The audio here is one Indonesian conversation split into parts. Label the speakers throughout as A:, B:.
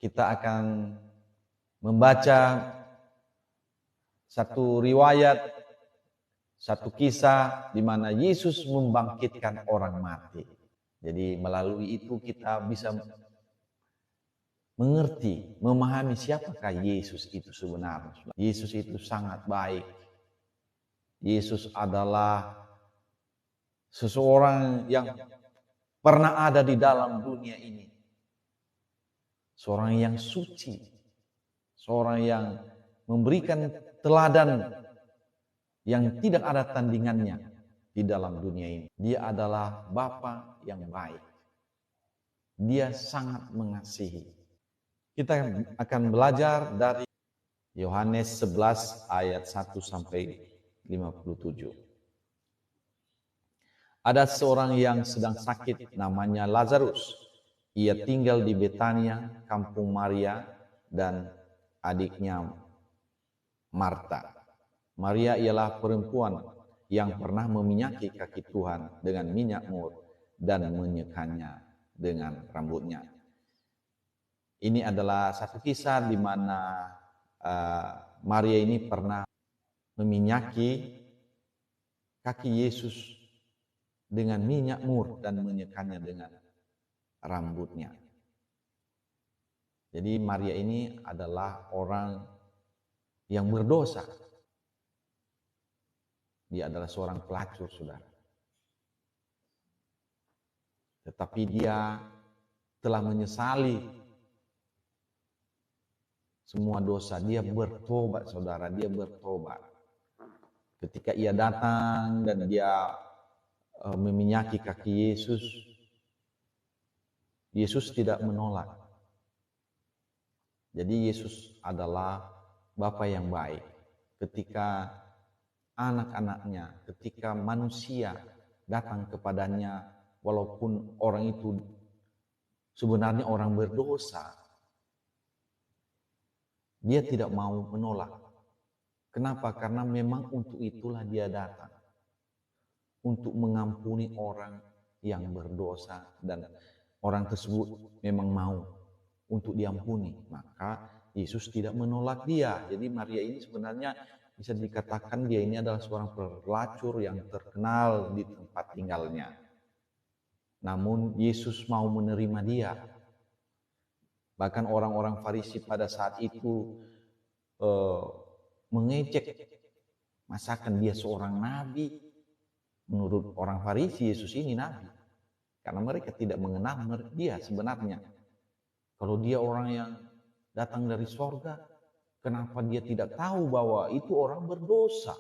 A: kita akan membaca satu riwayat, satu kisah di mana Yesus membangkitkan orang mati. Jadi melalui itu kita bisa mengerti, memahami siapakah Yesus itu sebenarnya. Yesus itu sangat baik. Yesus adalah seseorang yang pernah ada di dalam dunia ini. Seorang yang suci, seorang yang memberikan teladan yang tidak ada tandingannya di dalam dunia ini. Dia adalah Bapa yang baik. Dia sangat mengasihi. Kita akan belajar dari Yohanes 11 ayat 1 sampai 57. Ada seorang yang sedang sakit namanya Lazarus. Ia tinggal di Betania, kampung Maria dan adiknya Marta. Maria ialah perempuan yang pernah meminyaki kaki Tuhan dengan minyak mur dan menyekannya dengan rambutnya. Ini adalah satu kisah di mana Maria ini pernah meminyaki kaki Yesus dengan minyak mur dan menyekannya dengan rambutnya. Jadi Maria ini adalah orang yang berdosa. Dia adalah seorang pelacur, saudara. Tetapi dia telah menyesali semua dosa. Dia bertobat, saudara. Dia bertobat. Ketika ia datang dan dia meminyaki kaki Yesus, Yesus tidak menolak. Jadi Yesus adalah Bapa yang baik. Ketika anak-anaknya, ketika manusia datang kepadanya, walaupun orang itu sebenarnya orang berdosa, dia tidak mau menolak. Kenapa? Karena memang untuk itulah dia datang. Untuk mengampuni orang yang berdosa dan orang tersebut memang mau untuk diampuni. Maka Yesus tidak menolak dia. Jadi Maria ini sebenarnya bisa dikatakan dia ini adalah seorang pelacur yang terkenal di tempat tinggalnya. Namun Yesus mau menerima dia. Bahkan orang-orang Farisi pada saat itu mengejek, masakan dia seorang nabi. Menurut orang Farisi, Yesus ini nabi. Karena mereka tidak mengenal dia sebenarnya. Kalau dia orang yang datang dari sorga, kenapa dia tidak tahu bahwa itu orang berdosa?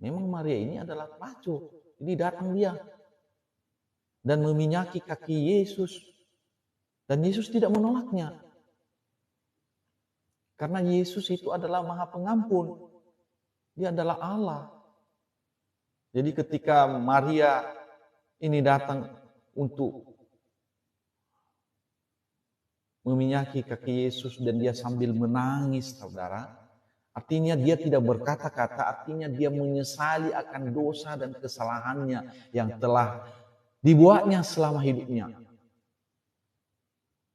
A: Memang Maria ini adalah pelacur. Jadi datang dia dan meminyaki kaki Yesus. Dan Yesus tidak menolaknya. Karena Yesus itu adalah Maha Pengampun. Dia adalah Allah. Jadi ketika Maria ini datang untuk meminyaki kaki Yesus dan dia sambil menangis, saudara. Artinya dia tidak berkata-kata, artinya dia menyesali akan dosa dan kesalahannya yang telah dibuatnya selama hidupnya.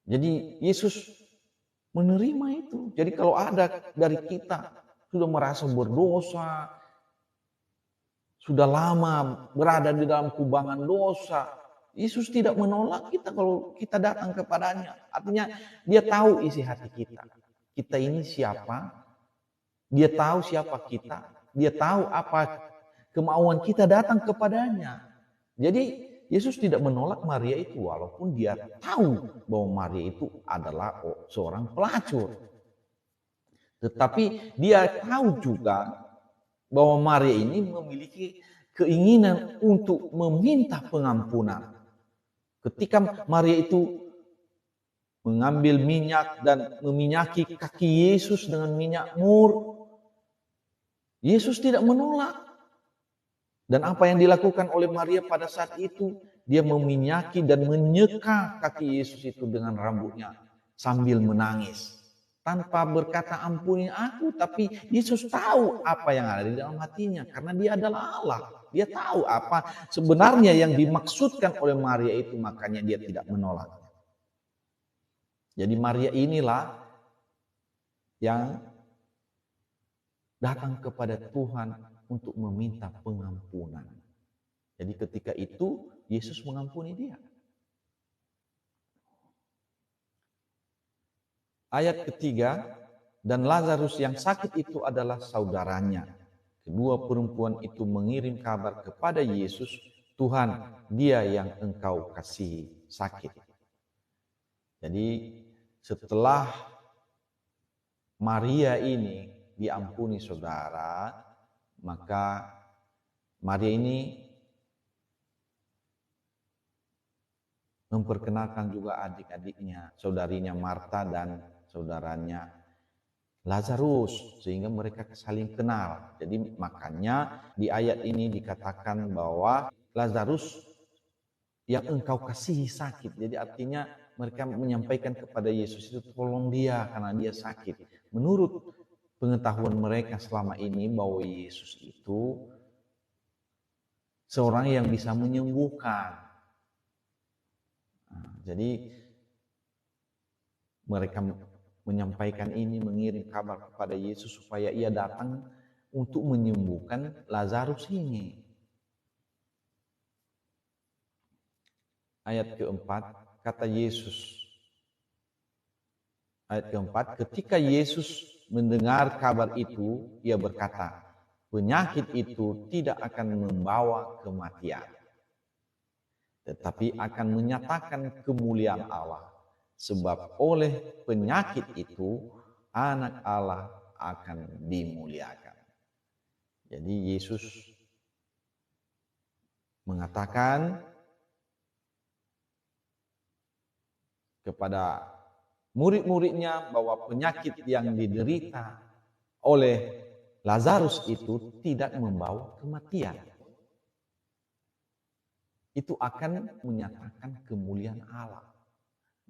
A: Jadi Yesus menerima itu. Jadi kalau ada dari kita sudah merasa berdosa, sudah lama berada di dalam kubangan dosa, Yesus tidak menolak kita kalau kita datang kepadanya. Artinya dia tahu isi hati kita. Kita ini siapa? Dia tahu siapa kita. Dia tahu apa kemauan kita datang kepadanya. Jadi Yesus tidak menolak Maria itu walaupun dia tahu bahwa Maria itu adalah seorang pelacur. Tetapi dia tahu juga bahwa Maria ini memiliki keinginan untuk meminta pengampunan. Ketika Maria itu mengambil minyak dan meminyaki kaki Yesus dengan minyak mur, Yesus tidak menolak. Dan apa yang dilakukan oleh Maria pada saat itu, dia meminyaki dan menyeka kaki Yesus itu dengan rambutnya sambil menangis. Tanpa berkata ampuni aku, tapi Yesus tahu apa yang ada di dalam hatinya karena dia adalah Allah. Dia tahu apa sebenarnya yang dimaksudkan oleh Maria itu, makanya dia tidak menolak. Jadi Maria inilah yang datang kepada Tuhan untuk meminta pengampunan. Jadi ketika itu Yesus mengampuni dia. Ayat ketiga, dan Lazarus yang sakit itu adalah saudaranya. Kedua perempuan itu mengirim kabar kepada Yesus, Tuhan, dia yang engkau kasihi sakit. Jadi setelah Maria ini diampuni saudara, maka Maria ini memperkenalkan juga adik-adiknya, saudarinya Marta dan saudaranya Lazarus, sehingga mereka saling kenal. Jadi makanya di ayat ini dikatakan bahwa Lazarus yang engkau kasihi sakit. Jadi artinya mereka menyampaikan kepada Yesus itu, tolong dia karena dia sakit. Menurut pengetahuan mereka selama ini bahwa Yesus itu seorang yang bisa menyembuhkan. Jadi mereka menyampaikan ini, mengirim kabar kepada Yesus supaya ia datang untuk menyembuhkan Lazarus ini. Ayat keempat, kata Yesus. Ayat keempat, ketika Yesus mendengar kabar itu, ia berkata, penyakit itu tidak akan membawa kematian, tetapi akan menyatakan kemuliaan Allah. Sebab oleh penyakit itu, anak Allah akan dimuliakan. Jadi Yesus mengatakan kepada murid-muridnya bahwa penyakit yang diderita oleh Lazarus itu tidak membawa kematian. Itu akan menyatakan kemuliaan Allah.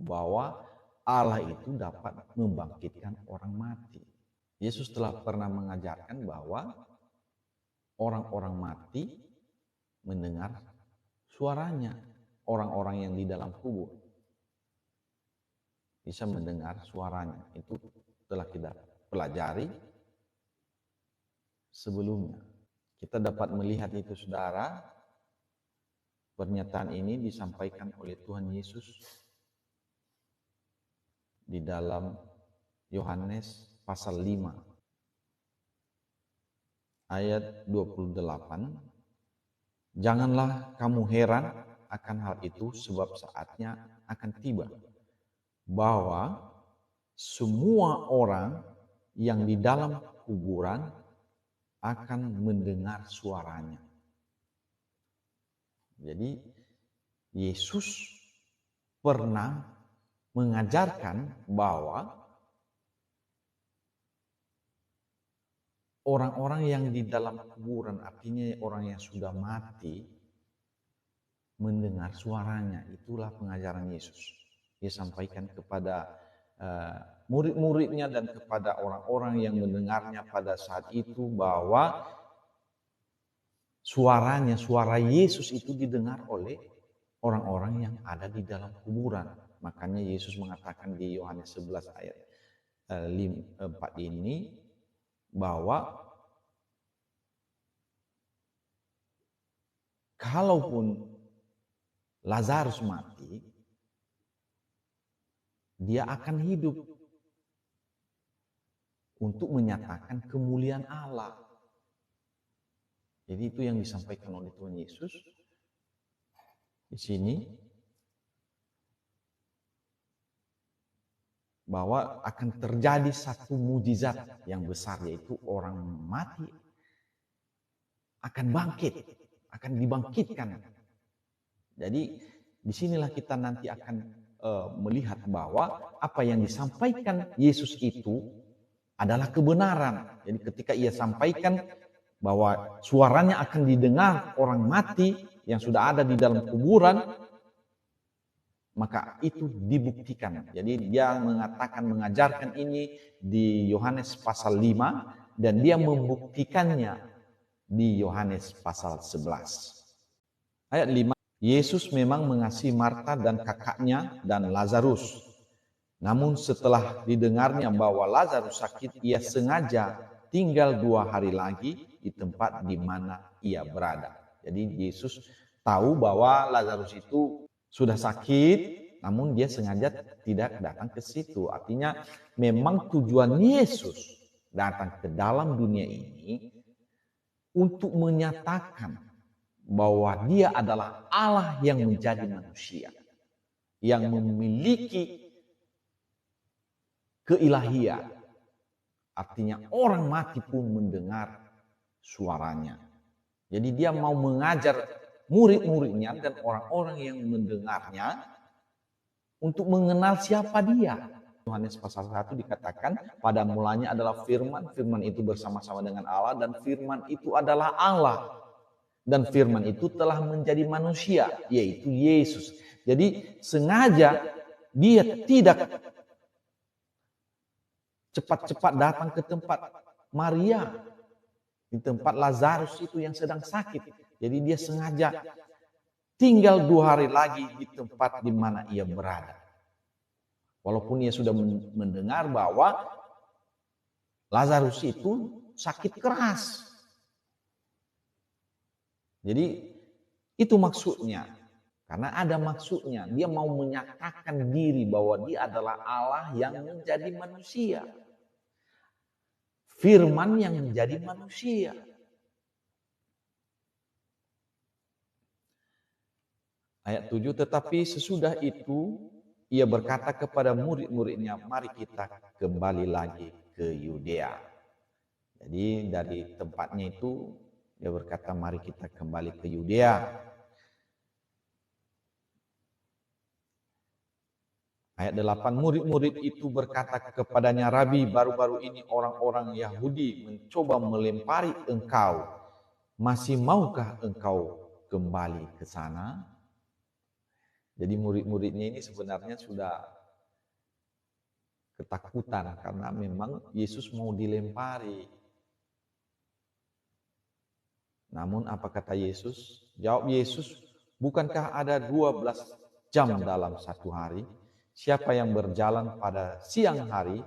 A: Bahwa Allah itu dapat membangkitkan orang mati. Yesus telah pernah mengajarkan bahwa orang-orang mati mendengar suaranya. Orang-orang yang di dalam kubur bisa mendengar suaranya. Itu telah kita pelajari sebelumnya. Kita dapat melihat itu saudara. Pernyataan ini disampaikan oleh Tuhan Yesus di dalam Yohanes pasal 5 ayat 28. Janganlah kamu heran akan hal itu, sebab saatnya akan tiba bahwa semua orang yang di dalam kuburan akan mendengar suaranya. Jadi Yesus pernah mengajarkan bahwa orang-orang yang di dalam kuburan, artinya orang yang sudah mati, mendengar suaranya. Itulah pengajaran Yesus. Dia sampaikan kepada murid-muridnya dan kepada orang-orang yang mendengarnya pada saat itu bahwa suaranya, suara Yesus itu didengar oleh orang-orang yang ada di dalam kuburan. Makanya Yesus mengatakan di Yohanes 11 ayat 4 ini bahwa kalaupun Lazarus mati, dia akan hidup untuk menyatakan kemuliaan Allah. Jadi itu yang disampaikan oleh Tuhan Yesus di sini, bahwa akan terjadi satu mujizat yang besar, yaitu orang mati akan bangkit, akan dibangkitkan. Jadi disinilah kita nanti akan melihat bahwa apa yang disampaikan Yesus itu adalah kebenaran. Jadi ketika ia sampaikan bahwa suaranya akan didengar orang mati yang sudah ada di dalam kuburan, maka itu dibuktikan. Jadi dia mengajarkan ini di Yohanes pasal 5 dan dia membuktikannya di Yohanes pasal 11. Ayat 5, Yesus memang mengasihi Marta dan kakaknya dan Lazarus. Namun setelah didengarnya bahwa Lazarus sakit, ia sengaja tinggal 2 hari lagi di tempat di mana ia berada. Jadi Yesus tahu bahwa Lazarus itu sudah sakit, namun dia sengaja tidak datang ke situ. Artinya memang tujuan Yesus datang ke dalam dunia ini untuk menyatakan bahwa dia adalah Allah yang menjadi manusia, yang memiliki keilahian. Artinya orang mati pun mendengar suaranya. Jadi dia mau mengajar murid-muridnya dan orang-orang yang mendengarnya untuk mengenal siapa dia. Yohanes pasal 1 dikatakan, pada mulanya adalah firman, firman itu bersama-sama dengan Allah, dan firman itu adalah Allah. Dan firman itu telah menjadi manusia, yaitu Yesus. Jadi sengaja dia tidak cepat-cepat datang ke tempat Maria, di tempat Lazarus itu yang sedang sakit. Jadi dia sengaja tinggal 2 hari lagi di tempat di mana ia berada. Walaupun ia sudah mendengar bahwa Lazarus itu sakit keras. Jadi itu maksudnya. Karena ada maksudnya. Dia mau menyatakan diri bahwa dia adalah Allah yang menjadi manusia. Firman yang menjadi manusia. Ayat 7, tetapi sesudah itu ia berkata kepada murid-muridnya, mari kita kembali lagi ke Yudea. Jadi dari tempatnya itu dia berkata, mari kita kembali ke Yudea. Ayat 8, murid-murid itu berkata kepadanya, Rabi, baru-baru ini orang-orang Yahudi mencoba melempari engkau. Masih maukah engkau kembali ke sana? Jadi murid-muridnya ini sebenarnya sudah ketakutan karena memang Yesus mau dilempari. Namun apa kata Yesus? Jawab Yesus, bukankah ada 12 jam dalam satu hari? Siapa yang berjalan pada siang hari,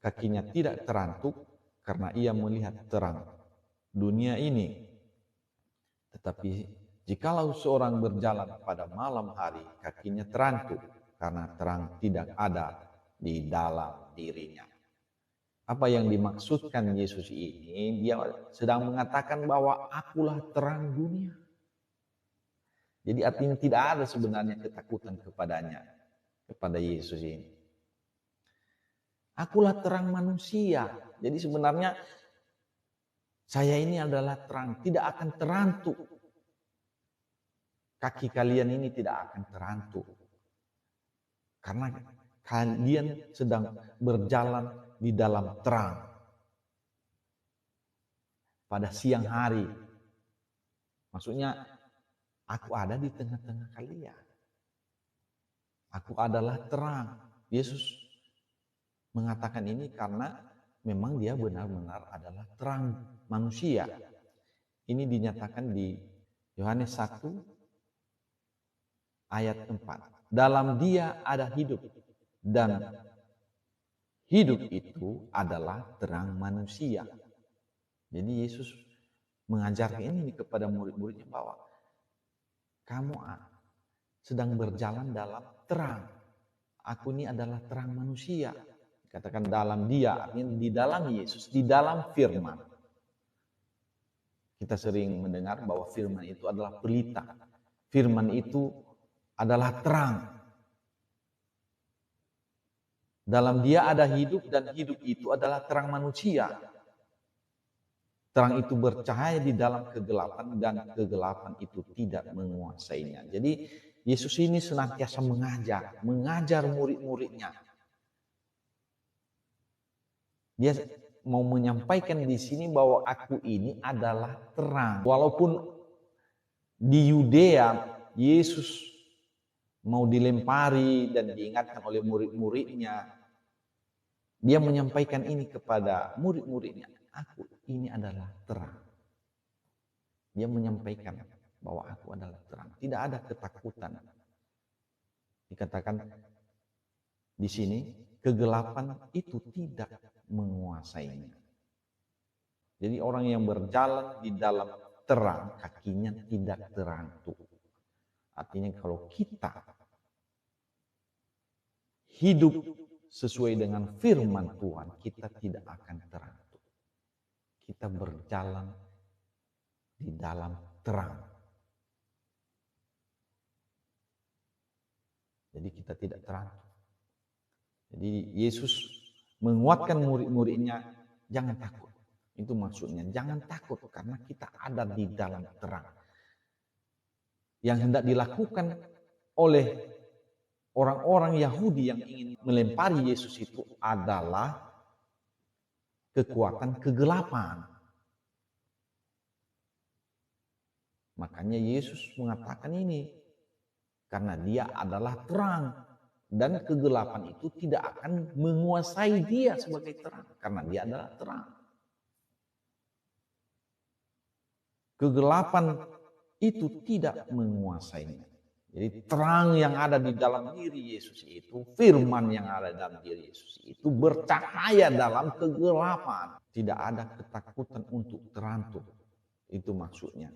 A: kakinya tidak terantuk karena ia melihat terang dunia ini. Tetapi jikalau seorang berjalan pada malam hari, kakinya terantuk karena terang tidak ada di dalam dirinya. Apa yang dimaksudkan Yesus ini? Dia sedang mengatakan bahwa akulah terang dunia. Jadi artinya tidak ada sebenarnya ketakutan kepadanya, kepada Yesus ini. Akulah terang manusia. Jadi sebenarnya saya ini adalah terang, tidak akan terantuk. Kaki kalian ini tidak akan terantuk. Karena kalian sedang berjalan di dalam terang. Pada siang hari. Maksudnya, aku ada di tengah-tengah kalian. Aku adalah terang. Yesus mengatakan ini karena memang dia benar-benar adalah terang manusia. Ini dinyatakan di Yohanes 1 ayat 4. Dalam dia ada hidup, dan hidup itu adalah terang manusia. Jadi Yesus mengajarkan ini kepada murid-muridnya bahwa kamu sedang berjalan dalam terang. Aku ini adalah terang manusia. Katakan dalam dia, artinya di dalam Yesus, di dalam firman. Kita sering mendengar bahwa firman itu adalah pelita. Firman itu adalah terang. Dalam dia ada hidup, dan hidup itu adalah terang manusia. Terang itu bercahaya di dalam kegelapan, dan kegelapan itu tidak menguasainya. Jadi Yesus ini senantiasa mengajar murid-muridnya. Dia mau menyampaikan di sini bahwa aku ini adalah terang. Walaupun di Yudea Yesus mau dilempari dan diingatkan oleh murid-muridnya, dia menyampaikan ini kepada murid-muridnya, aku ini adalah terang. Dia menyampaikan bahwa aku adalah terang. Tidak ada ketakutan. Dikatakan di sini, kegelapan itu tidak menguasainya. Jadi orang yang berjalan di dalam terang, kakinya tidak terantuk. Artinya kalau kita hidup sesuai dengan firman Tuhan, kita tidak akan terantuk. Kita berjalan di dalam terang. Jadi kita tidak terantuk. Jadi Yesus menguatkan murid-muridnya, jangan takut. Itu maksudnya, jangan takut karena kita ada di dalam terang. Yang hendak dilakukan oleh orang-orang Yahudi yang ingin melempari Yesus itu adalah kekuatan kegelapan. Makanya Yesus mengatakan ini, karena dia adalah terang. Dan kegelapan itu tidak akan menguasai dia sebagai terang, karena dia adalah terang. Kegelapan itu tidak menguasainya. Jadi terang yang ada di dalam diri Yesus itu, firman yang ada dalam diri Yesus itu bercahaya dalam kegelapan. Tidak ada ketakutan untuk terantuk. Itu maksudnya.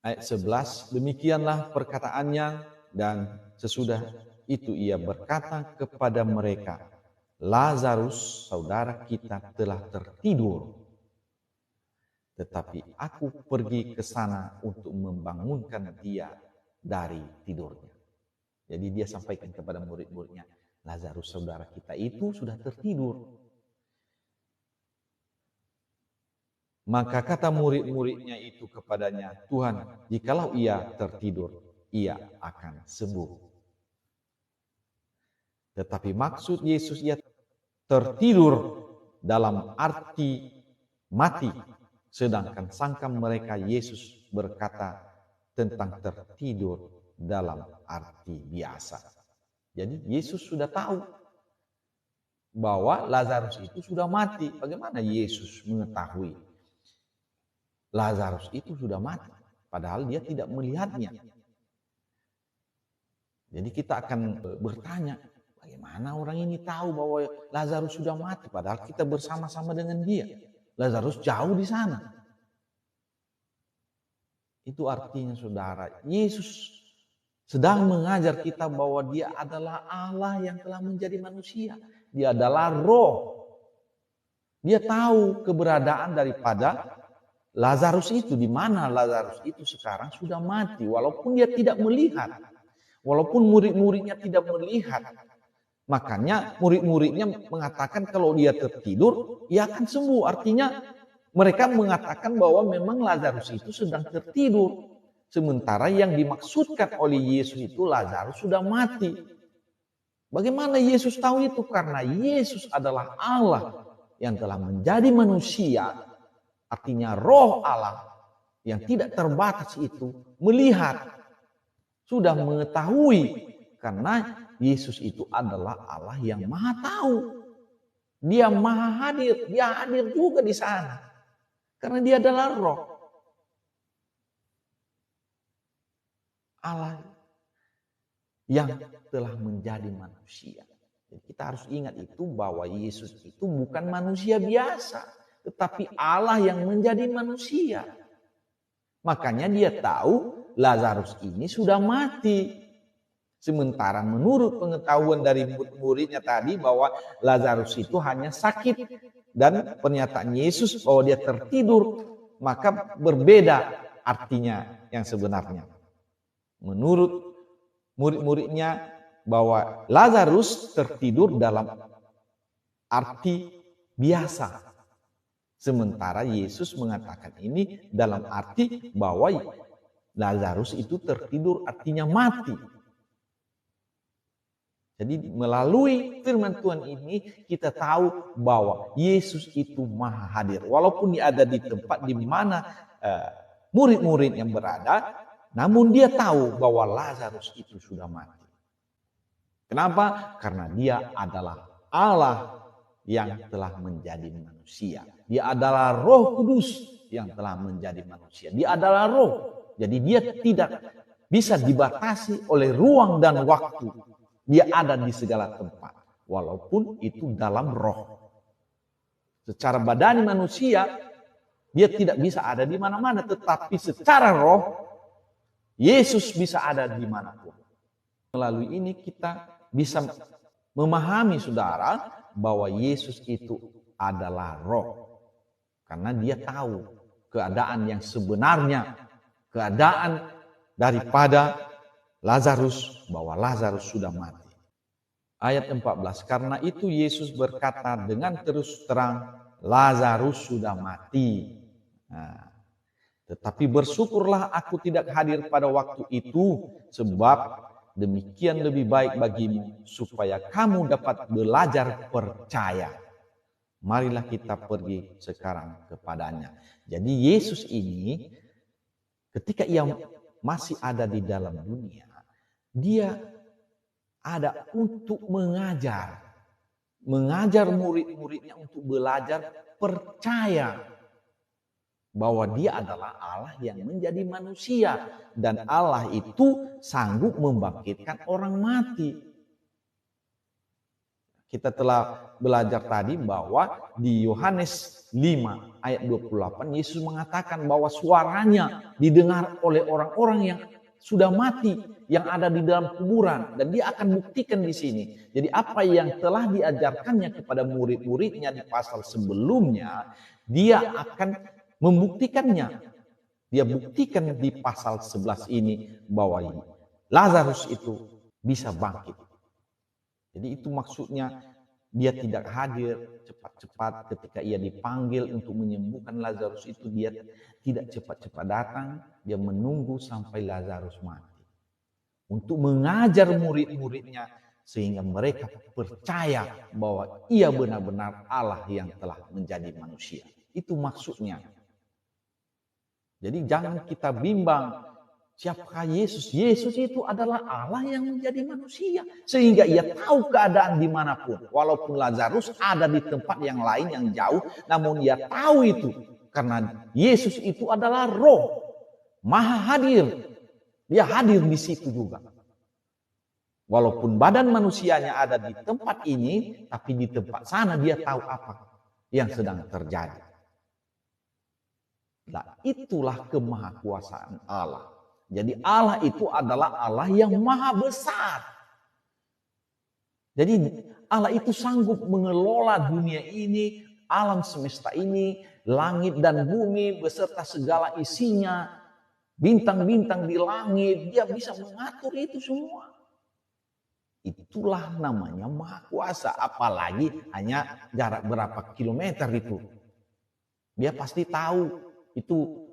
A: Ayat 11, demikianlah perkataannya dan sesudah itu ia berkata kepada mereka, Lazarus saudara kita telah tertidur. Tetapi aku pergi ke sana untuk membangunkan dia dari tidurnya. Jadi dia sampaikan kepada murid-muridnya, Lazarus saudara kita itu sudah tertidur. Maka kata murid-muridnya itu kepadanya, Tuhan, jikalau ia tertidur, ia akan sembuh. Tetapi maksud Yesus ia tertidur dalam arti mati. Sedangkan sangka mereka Yesus berkata tentang tertidur dalam arti biasa. Jadi Yesus sudah tahu bahwa Lazarus itu sudah mati. Bagaimana Yesus mengetahui Lazarus itu sudah mati? Padahal dia tidak melihatnya. Jadi kita akan bertanya, bagaimana orang ini tahu bahwa Lazarus sudah mati? Padahal kita bersama-sama dengan dia. Lazarus jauh di sana. Itu artinya saudara, Yesus sedang mengajar kita bahwa dia adalah Allah yang telah menjadi manusia. Dia adalah roh. Dia tahu keberadaan daripada Lazarus itu. Di mana Lazarus itu sekarang sudah mati. Walaupun dia tidak melihat. Walaupun murid-muridnya tidak melihat. Makanya murid-muridnya mengatakan kalau dia tertidur, ia akan sembuh. Artinya mereka mengatakan bahwa memang Lazarus itu sedang tertidur. Sementara yang dimaksudkan oleh Yesus itu Lazarus sudah mati. Bagaimana Yesus tahu itu? Karena Yesus adalah Allah yang telah menjadi manusia. Artinya roh Allah yang tidak terbatas itu melihat. Sudah mengetahui. Karena Yesus itu adalah Allah yang maha tahu. Dia maha hadir. Dia hadir juga di sana. Karena dia adalah roh. Allah yang telah menjadi manusia. Jadi kita harus ingat itu bahwa Yesus itu bukan manusia biasa. Tetapi Allah yang menjadi manusia. Makanya dia tahu Lazarus ini sudah mati. Sementara menurut pengetahuan dari murid-muridnya tadi bahwa Lazarus itu hanya sakit. Dan pernyataan Yesus bahwa dia tertidur. Maka berbeda artinya yang sebenarnya. Menurut murid-muridnya bahwa Lazarus tertidur dalam arti biasa. Sementara Yesus mengatakan ini dalam arti bahwa Lazarus itu tertidur artinya mati. Jadi melalui firman Tuhan ini kita tahu bahwa Yesus itu maha hadir. Walaupun dia ada di tempat di mana murid-murid yang berada, namun dia tahu bahwa Lazarus itu sudah mati. Kenapa? Karena dia adalah Allah yang telah menjadi manusia. Dia adalah Roh Kudus yang telah menjadi manusia. Dia adalah roh. Jadi dia tidak bisa dibatasi oleh ruang dan waktu. Dia ada di segala tempat, walaupun itu dalam roh. Secara badani manusia, dia tidak bisa ada di mana-mana, tetapi secara roh, Yesus bisa ada di manapun. Melalui ini kita bisa memahami saudara bahwa Yesus itu adalah roh. Karena dia tahu keadaan yang sebenarnya, keadaan daripada Lazarus, bahwa Lazarus sudah mati. Ayat 14, karena itu Yesus berkata dengan terus terang, Lazarus sudah mati. Nah, tetapi bersyukurlah aku tidak hadir pada waktu itu, sebab demikian lebih baik bagimu, supaya kamu dapat belajar percaya. Marilah kita pergi sekarang kepadanya. Jadi Yesus ini ketika ia masih ada di dalam dunia, dia ada untuk mengajar murid-muridnya untuk belajar percaya bahwa dia adalah Allah yang menjadi manusia dan Allah itu sanggup membangkitkan orang mati. Kita telah belajar tadi bahwa di Yohanes 5 ayat 28 Yesus mengatakan bahwa suaranya didengar oleh orang-orang yang sudah mati, yang ada di dalam kuburan, dan dia akan buktikan di sini. Jadi apa yang telah diajarkannya kepada murid-muridnya di pasal sebelumnya, dia akan membuktikannya. Dia buktikan di pasal 11 ini bahwa Lazarus itu bisa bangkit. Jadi itu maksudnya dia tidak hadir cepat-cepat ketika ia dipanggil untuk menyembuhkan Lazarus itu, dia tidak cepat-cepat datang, dia menunggu sampai Lazarus mati. Untuk mengajar murid-muridnya sehingga mereka percaya bahwa ia benar-benar Allah yang telah menjadi manusia. Itu maksudnya. Jadi jangan kita bimbang, siapakah Yesus? Yesus itu adalah Allah yang menjadi manusia. Sehingga ia tahu keadaan dimanapun. Walaupun Lazarus ada di tempat yang lain yang jauh, namun ia tahu itu. Karena Yesus itu adalah roh. Maha hadir. Dia hadir di situ juga. Walaupun badan manusianya ada di tempat ini, tapi di tempat sana dia tahu apa yang sedang terjadi. Nah, itulah kemahakuasaan Allah. Jadi Allah itu adalah Allah yang maha besar. Jadi Allah itu sanggup mengelola dunia ini, alam semesta ini, langit dan bumi beserta segala isinya, bintang-bintang di langit, dia bisa mengatur itu semua. Itulah namanya maha kuasa, apalagi hanya jarak berapa kilometer itu. Dia pasti tahu itu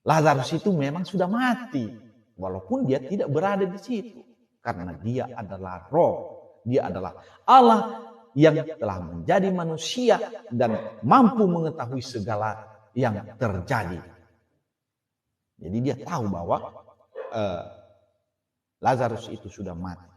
A: Lazarus itu memang sudah mati, walaupun dia tidak berada di situ, karena dia adalah roh, dia adalah Allah yang telah menjadi manusia dan mampu mengetahui segala yang terjadi. Jadi dia tahu bahwa Lazarus itu sudah mati.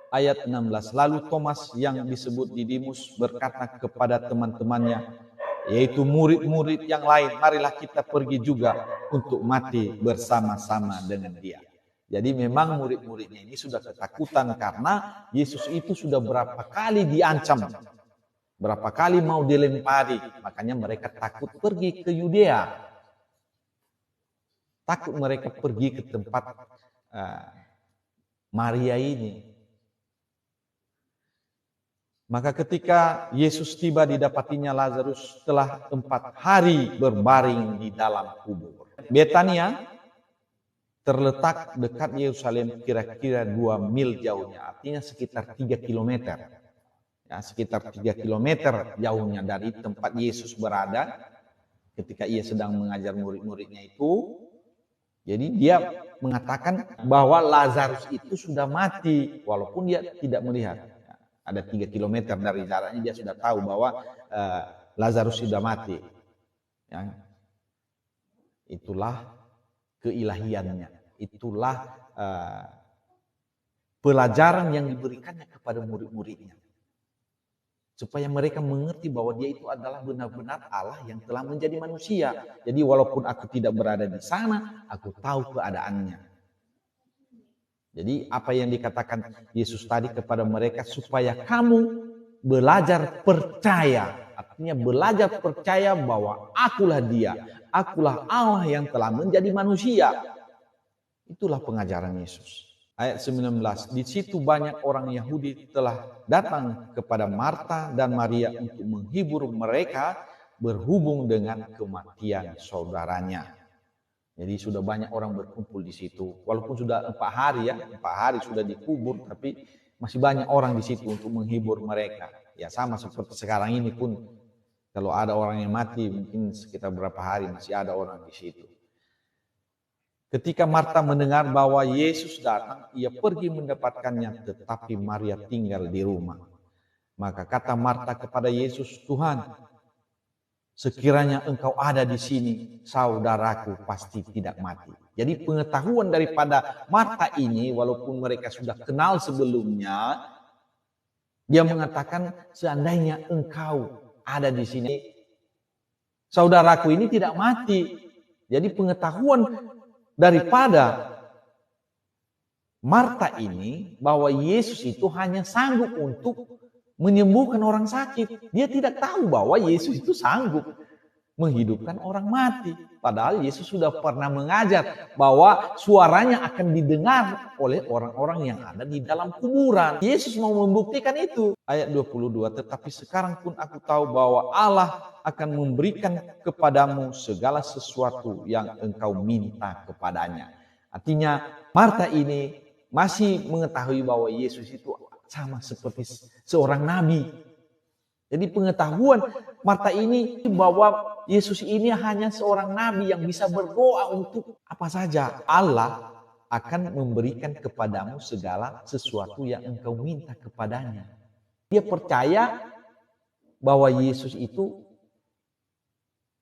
A: Ayat 16, lalu Thomas yang disebut Didimus berkata kepada teman-temannya, yaitu murid-murid yang lain, marilah kita pergi juga untuk mati bersama-sama dengan dia. Jadi memang murid-muridnya ini sudah ketakutan karena Yesus itu sudah berapa kali diancam, berapa kali mau dilempari, makanya mereka takut pergi ke Yudea, takut mereka pergi ke tempat Maria ini. Maka ketika Yesus tiba didapatinya Lazarus telah 4 hari berbaring di dalam kubur. Betania terletak dekat Yerusalem kira-kira 2 mil jauhnya, artinya sekitar 3 kilometer. Ya, sekitar 3 kilometer jauhnya dari tempat Yesus berada ketika ia sedang mengajar murid-muridnya itu. Jadi dia mengatakan bahwa Lazarus itu sudah mati walaupun dia tidak melihat. Ada 3 kilometer dari jaraknya dia sudah tahu bahwa Lazarus sudah mati. Ya. Itulah keilahiannya. Itulah pelajaran yang diberikannya kepada murid-muridnya. Supaya mereka mengerti bahwa dia itu adalah benar-benar Allah yang telah menjadi manusia. Jadi walaupun aku tidak berada di sana, aku tahu keadaannya. Jadi apa yang dikatakan Yesus tadi kepada mereka, supaya kamu belajar percaya. Artinya belajar percaya bahwa akulah dia. Akulah Allah yang telah menjadi manusia. Itulah pengajaran Yesus. Ayat 19, di situ banyak orang Yahudi telah datang kepada Marta dan Maria untuk menghibur mereka berhubung dengan kematian saudaranya. Jadi sudah banyak orang berkumpul di situ. Walaupun sudah 4 hari ya, 4 hari sudah dikubur, tapi masih banyak orang di situ untuk menghibur mereka. Ya sama seperti sekarang ini pun, kalau ada orang yang mati mungkin sekitar berapa hari masih ada orang di situ. Ketika Marta mendengar bahwa Yesus datang, ia pergi mendapatkannya, tetapi Maria tinggal di rumah. Maka kata Marta kepada Yesus, Tuhan, sekiranya engkau ada di sini, saudaraku pasti tidak mati. Jadi pengetahuan daripada Marta ini, walaupun mereka sudah kenal sebelumnya, dia mengatakan seandainya engkau ada di sini, saudaraku ini tidak mati. Jadi pengetahuan daripada Marta ini bahwa Yesus itu hanya sanggup untuk menyembuhkan orang sakit. Dia tidak tahu bahwa Yesus itu sanggup menghidupkan orang mati. Padahal Yesus sudah pernah mengajar bahwa suaranya akan didengar oleh orang-orang yang ada di dalam kuburan. Yesus mau membuktikan itu. Ayat 22, tetapi sekarang pun aku tahu bahwa Allah akan memberikan kepadamu segala sesuatu yang engkau minta kepadanya. Artinya Marta ini masih mengetahui bahwa Yesus itu sama seperti seorang nabi. Jadi pengetahuan Marta ini bahwa Yesus ini hanya seorang nabi yang bisa berdoa untuk apa saja. Allah akan memberikan kepadamu segala sesuatu yang engkau minta kepadanya. Dia percaya bahwa Yesus itu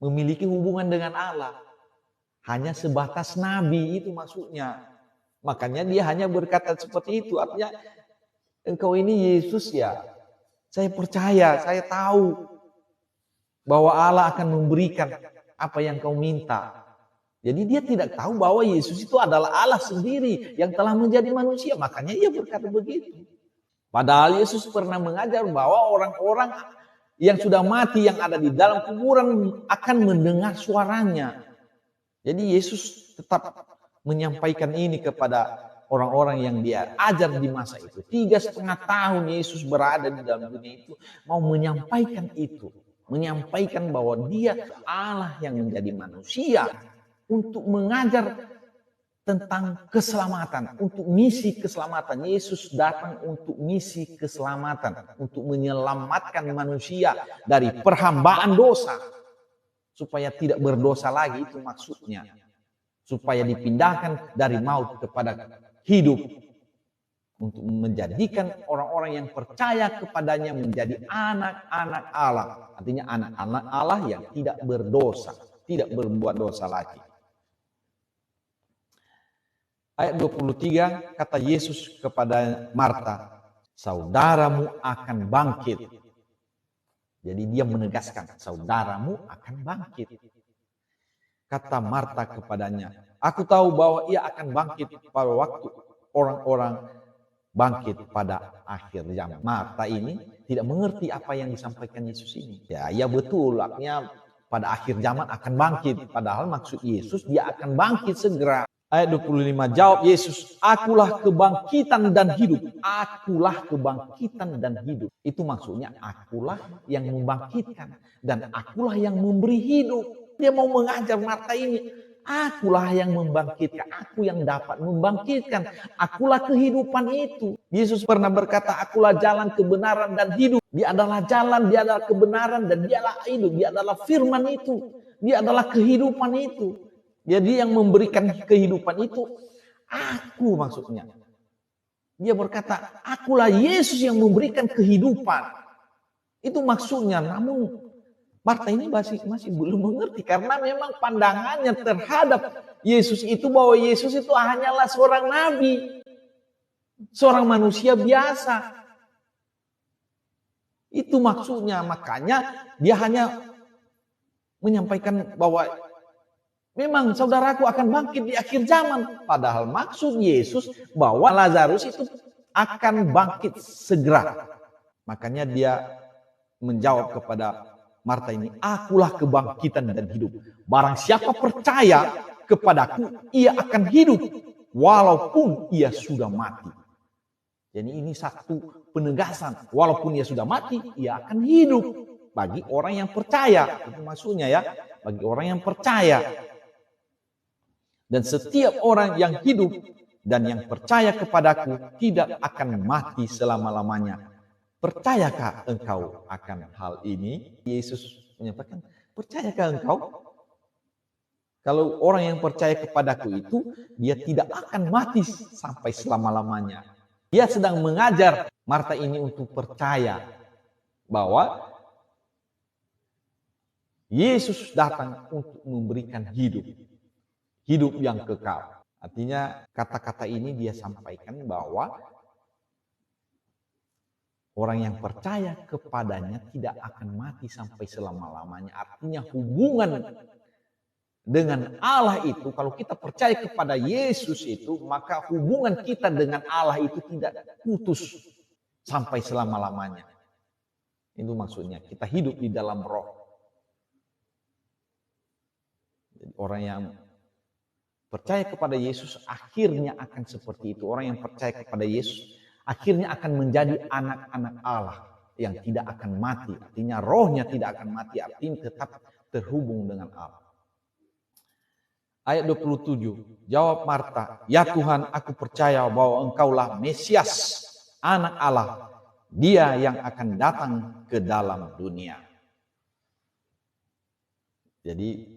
A: memiliki hubungan dengan Allah. Hanya sebatas nabi, itu maksudnya. Makanya dia hanya berkata seperti itu. Artinya engkau ini Yesus ya, saya percaya, saya tahu bahwa Allah akan memberikan apa yang kau minta. Jadi dia tidak tahu bahwa Yesus itu adalah Allah sendiri yang telah menjadi manusia. Makanya ia berkata begitu. Padahal Yesus pernah mengajar bahwa orang-orang yang sudah mati yang ada di dalam kuburan akan mendengar suaranya. Jadi Yesus tetap menyampaikan ini kepada orang-orang yang dia ajar di masa itu. 3,5 tahun Yesus berada di dalam dunia itu, mau menyampaikan itu. Menyampaikan bahwa dia Allah yang menjadi manusia untuk mengajar tentang keselamatan, untuk misi keselamatan. Yesus datang untuk misi keselamatan, untuk menyelamatkan manusia dari perhambaan dosa, supaya tidak berdosa lagi, itu maksudnya. Supaya dipindahkan dari maut kepada hidup, untuk menjadikan orang-orang yang percaya kepadanya menjadi anak-anak Allah. Artinya anak-anak Allah yang tidak berdosa, tidak berbuat dosa lagi. Ayat 23, kata Yesus kepada Marta, saudaramu akan bangkit. Jadi dia menegaskan, saudaramu akan bangkit. Kata Marta kepadanya, aku tahu bahwa ia akan bangkit pada waktu orang-orang bangkit pada akhir zaman. Marta ini tidak mengerti apa yang disampaikan Yesus ini. Ya betul, artinya pada akhir zaman akan bangkit. Padahal maksud Yesus dia akan bangkit segera. Ayat 25, jawab Yesus, akulah kebangkitan dan hidup. Akulah kebangkitan dan hidup. Itu maksudnya akulah yang membangkitkan dan akulah yang memberi hidup. Dia mau mengajar Marta ini, akulah yang membangkitkan, aku yang dapat membangkitkan, akulah kehidupan itu. Yesus pernah berkata, akulah jalan, kebenaran, dan hidup. Dia adalah jalan, dia adalah kebenaran, dan dia adalah hidup. Dia adalah firman itu, dia adalah kehidupan itu. Jadi yang memberikan kehidupan itu, aku maksudnya. Dia berkata, akulah Yesus yang memberikan kehidupan. Itu maksudnya, namun Marta ini masih belum mengerti karena memang pandangannya terhadap Yesus itu bahwa Yesus itu hanyalah seorang nabi, seorang manusia biasa. Itu maksudnya, makanya dia hanya menyampaikan bahwa Memang saudaraku akan bangkit di akhir zaman. Padahal maksud Yesus bahwa Lazarus itu akan bangkit segera. Makanya dia menjawab kepada Marta ini, akulah kebangkitan dan hidup. Barang siapa percaya kepadaku, ia akan hidup walaupun ia sudah mati. Jadi ini satu penegasan, walaupun ia sudah mati, ia akan hidup. Bagi orang yang percaya, itu maksudnya ya, bagi orang yang percaya. Dan setiap orang yang hidup dan yang percaya kepadaku tidak akan mati selama-lamanya. Percayakah engkau akan hal ini? Yesus menyampaikan, percayakah engkau? Kalau orang yang percaya kepadaku itu, dia tidak akan mati sampai selama-lamanya. Dia sedang mengajar Marta ini untuk percaya bahwa Yesus datang untuk memberikan hidup. Hidup yang kekal. Artinya kata-kata ini dia sampaikan bahwa orang yang percaya kepadanya tidak akan mati sampai selama-lamanya. Artinya hubungan dengan Allah itu, kalau kita percaya kepada Yesus itu, maka hubungan kita dengan Allah itu tidak putus sampai selama-lamanya. Itu maksudnya, kita hidup di dalam roh. Jadi orang yang percaya kepada Yesus akhirnya akan seperti itu. Orang yang percaya kepada Yesus akhirnya akan menjadi anak-anak Allah yang tidak akan mati. Artinya rohnya tidak akan mati, artinya tetap terhubung dengan Allah. Ayat 27, jawab Marta, ya Tuhan, aku percaya bahwa engkaulah Mesias, anak Allah, dia yang akan datang ke dalam dunia. Jadi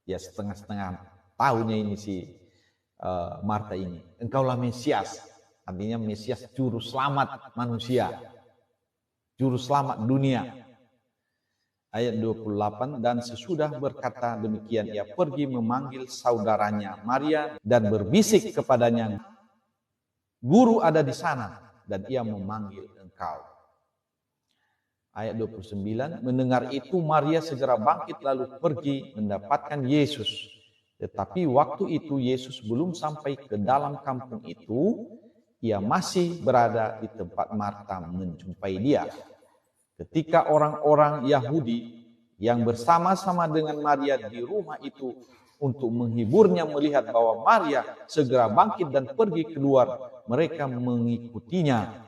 A: ya setengah-setengah tahunnya ini si Marta ini. Engkaulah Mesias, artinya Mesias juru selamat manusia, juru selamat dunia. Ayat 28, dan sesudah berkata demikian, ia pergi memanggil saudaranya Maria dan berbisik kepadanya, Guru ada di sana dan ia memanggil engkau. Ayat 29, mendengar itu Maria segera bangkit lalu pergi mendapatkan Yesus. Tetapi waktu itu Yesus belum sampai ke dalam kampung itu, ia masih berada di tempat Marta menjumpai dia. Ketika orang-orang Yahudi yang bersama-sama dengan Maria di rumah itu untuk menghiburnya melihat bahwa Maria segera bangkit dan pergi keluar, mereka mengikutinya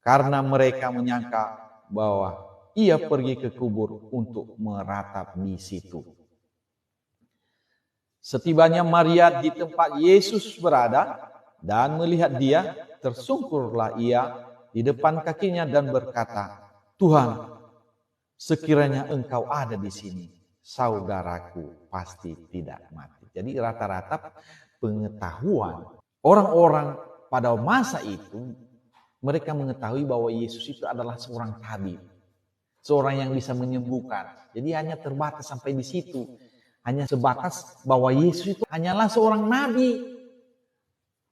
A: karena mereka menyangka bahwa ia pergi ke kubur untuk meratap di situ. Setibanya Maria di tempat Yesus berada dan melihat dia, tersungkurlah ia di depan kakinya dan berkata, Tuhan, sekiranya engkau ada di sini, saudaraku pasti tidak mati. Jadi rata-rata pengetahuan orang-orang pada masa itu, mereka mengetahui bahwa Yesus itu adalah seorang tabib, seorang yang bisa menyembuhkan. Jadi hanya terbatas sampai di situ. Hanya sebatas bahwa Yesus itu hanyalah seorang nabi.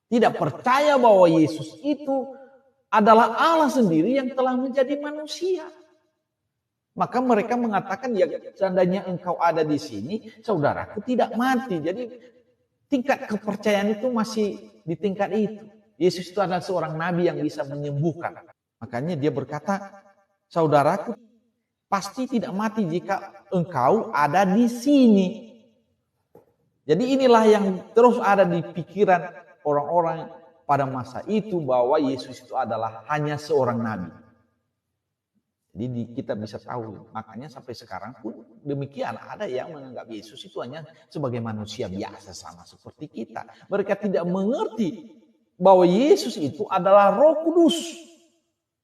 A: Tidak percaya bahwa Yesus itu adalah Allah sendiri yang telah menjadi manusia. Maka mereka mengatakan, ya seandainya engkau ada di sini, saudaraku tidak mati. Jadi tingkat kepercayaan itu masih di tingkat itu. Yesus itu adalah seorang nabi yang bisa menyembuhkan. Makanya dia berkata, saudaraku pasti tidak mati jika engkau ada di sini. Jadi inilah yang terus ada di pikiran orang-orang pada masa itu, bahwa Yesus itu adalah hanya seorang nabi. Jadi kita bisa tahu, makanya sampai sekarang pun demikian, ada yang menganggap Yesus itu hanya sebagai manusia biasa sama seperti kita. Mereka tidak mengerti bahwa Yesus itu adalah Roh Kudus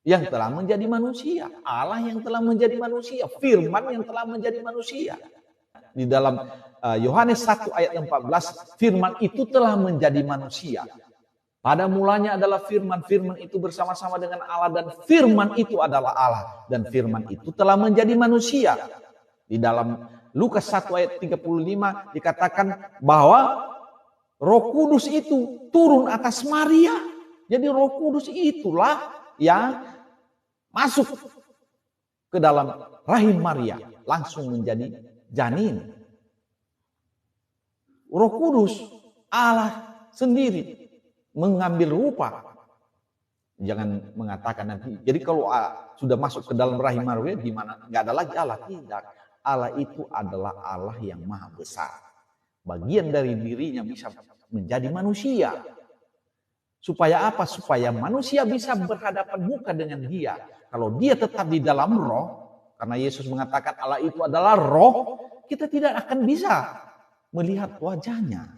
A: yang telah menjadi manusia, Allah yang telah menjadi manusia, Firman yang telah menjadi manusia. Di dalam Yohanes 1 ayat 14, Firman itu telah menjadi manusia. Pada mulanya adalah Firman, Firman itu bersama-sama dengan Allah, dan Firman itu adalah Allah, dan Firman itu telah menjadi manusia. Di dalam Lukas 1 ayat 35 dikatakan bahwa Roh Kudus itu turun atas Maria. Jadi Roh Kudus itulah yang masuk ke dalam rahim Maria, langsung menjadi janin. Roh Kudus, Allah sendiri mengambil rupa. Jangan mengatakan nanti. Jadi kalau sudah masuk ke dalam rahim Maria, di mana nggak ada lagi Allah, tidak. Allah itu adalah Allah yang maha besar. Bagian dari dirinya bisa menjadi manusia. Supaya apa? Supaya manusia bisa berhadapan muka dengan Dia. Kalau Dia tetap di dalam roh, karena Yesus mengatakan Allah itu adalah roh, kita tidak akan bisa melihat wajahnya.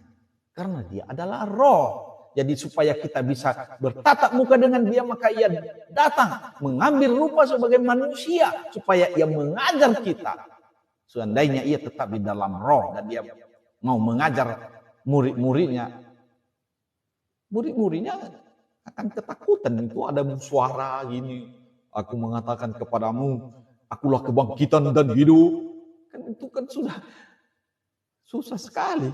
A: Karena Dia adalah roh. Jadi supaya kita bisa bertatap muka dengan Dia, maka Ia datang mengambil rupa sebagai manusia. Supaya Ia mengajar kita. Seandainya Ia tetap di dalam roh dan Dia mau mengajar murid-muridnya, murid-muridnya akan ketakutan. Itu ada suara gini, aku mengatakan kepadamu, akulah kebangkitan dan hidup. Kan itu kan sudah susah sekali.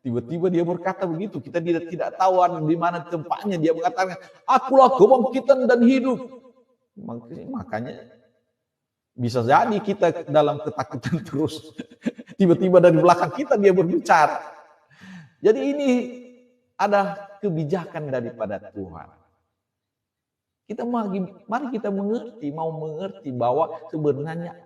A: Tiba-tiba dia berkata begitu, kita tidak tahu di mana tempatnya. Dia mengatakan, akulah kebangkitan dan hidup. Makanya bisa jadi kita dalam ketakutan terus. Tiba-tiba dari belakang kita dia berbicara. Jadi ini ada kebijakan daripada Tuhan. Mari kita mau mengerti bahwa sebenarnya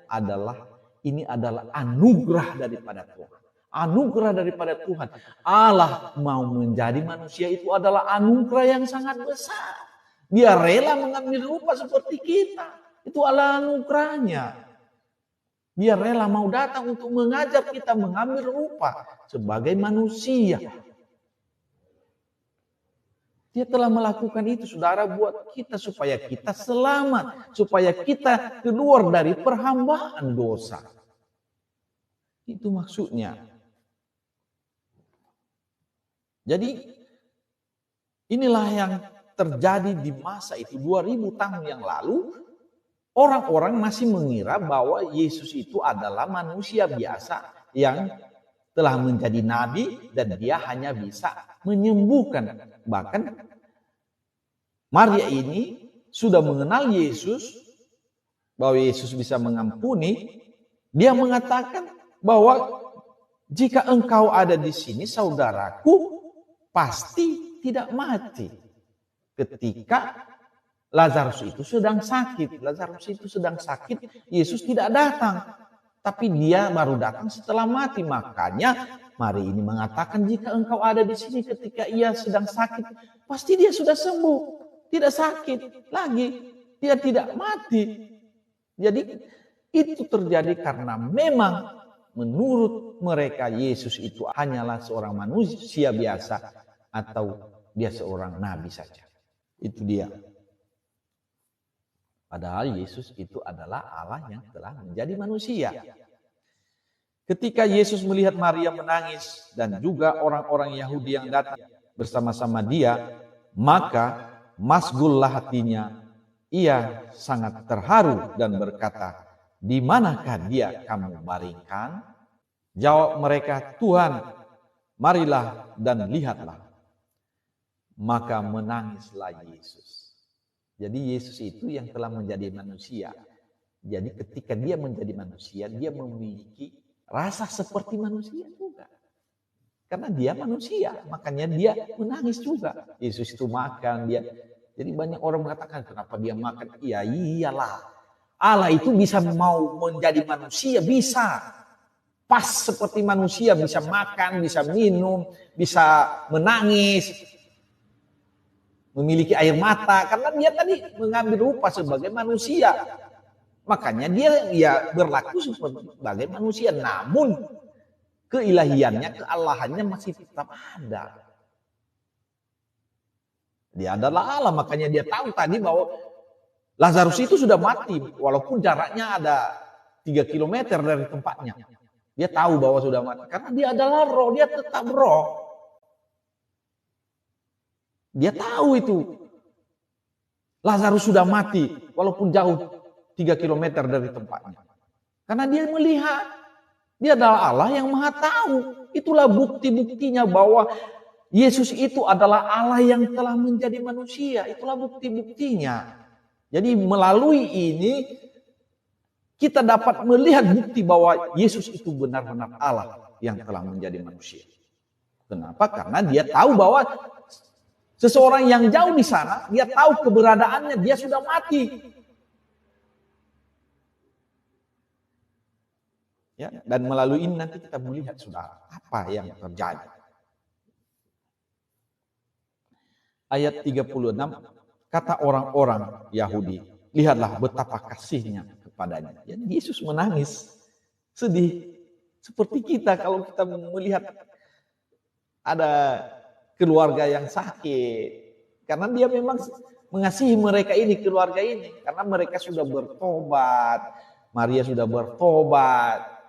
A: ini adalah anugerah daripada Tuhan. Anugerah daripada Tuhan. Allah mau menjadi manusia itu adalah anugerah yang sangat besar. Dia rela mengambil rupa seperti kita. Itu adalah anugerahnya. Dia rela mau datang untuk mengajar kita mengambil rupa sebagai manusia. Dia telah melakukan itu, saudara, buat kita supaya kita selamat. Supaya kita keluar dari perhambaan dosa. Itu maksudnya. Jadi inilah yang terjadi di masa itu 2000 tahun yang lalu. Orang-orang masih mengira bahwa Yesus itu adalah manusia biasa yang telah menjadi nabi dan dia hanya bisa menyembuhkan. Bahkan Maria ini sudah mengenal Yesus, bahwa Yesus bisa mengampuni. Dia mengatakan bahwa jika engkau ada di sini, saudaraku pasti tidak mati. Ketika Lazarus itu sedang sakit. Yesus tidak datang. Tapi dia baru datang setelah mati. Makanya Maria ini mengatakan, jika engkau ada di sini ketika ia sedang sakit, pasti dia sudah sembuh. Tidak sakit lagi. Dia tidak mati. Jadi itu terjadi karena memang menurut mereka Yesus itu hanyalah seorang manusia biasa atau dia seorang nabi saja. Itu dia. Padahal Yesus itu adalah Allah yang telah menjadi manusia. Ketika Yesus melihat Maria menangis dan juga orang-orang Yahudi yang datang bersama-sama dia, maka masgullah hatinya. Ia sangat terharu dan berkata, di manakah dia kamu baringkan? Jawab mereka, Tuhan, marilah dan lihatlah. Maka menangislah Yesus. Jadi Yesus itu yang telah menjadi manusia. Jadi ketika dia menjadi manusia, dia memiliki rasa seperti manusia juga. Karena dia manusia, makanya dia menangis juga. Yesus itu makan, jadi banyak orang mengatakan, kenapa dia makan? Ya iyalah, Allah itu bisa mau menjadi manusia, bisa. Pas seperti manusia, bisa makan, bisa minum, bisa menangis, memiliki air mata, karena dia tadi mengambil rupa sebagai manusia. Makanya dia berlaku sebagai manusia, namun keilahiannya, keallahannya masih tetap ada. Dia adalah Allah, makanya dia tahu tadi bahwa Lazarus itu sudah mati, walaupun jaraknya ada 3 kilometer dari tempatnya. Dia tahu bahwa sudah mati, karena dia adalah roh, dia tetap roh. Dia tahu itu. Lazarus sudah mati, walaupun jauh 3 kilometer dari tempatnya. Karena dia melihat, dia adalah Allah yang maha tahu. Itulah bukti-buktinya bahwa Yesus itu adalah Allah yang telah menjadi manusia. Itulah bukti-buktinya. Jadi melalui ini kita dapat melihat bukti bahwa Yesus itu benar-benar Allah yang telah menjadi manusia. Kenapa? Karena dia tahu bahwa seseorang yang jauh di sana, dia tahu keberadaannya, dia sudah mati. Ya, dan melalui ini nanti kita melihat saudara apa yang terjadi. Ayat 36, kata orang-orang Yahudi, lihatlah betapa kasihnya kepadanya. Ya, Yesus menangis, sedih. Seperti kita kalau kita melihat ada keluarga yang sakit. Karena dia memang mengasihi mereka ini, keluarga ini. Karena mereka sudah bertobat, Maria sudah bertobat.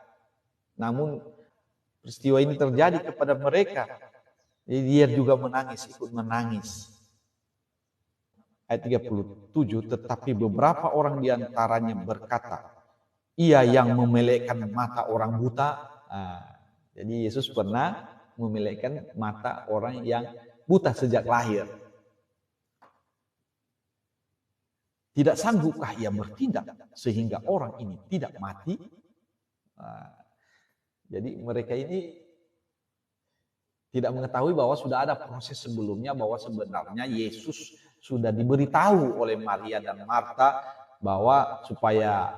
A: Namun peristiwa ini terjadi kepada mereka. Jadi dia juga menangis, ikut menangis. Ayat 37, tetapi beberapa orang diantaranya berkata, ia yang memelekkan mata orang buta. Jadi Yesus pernah memelekkan mata orang yang buta sejak lahir. Tidak sanggupkah ia bertindak sehingga orang ini tidak mati? Jadi mereka ini tidak mengetahui bahwa sudah ada proses sebelumnya, bahwa sebenarnya Yesus sudah diberitahu oleh Maria dan Marta bahwa supaya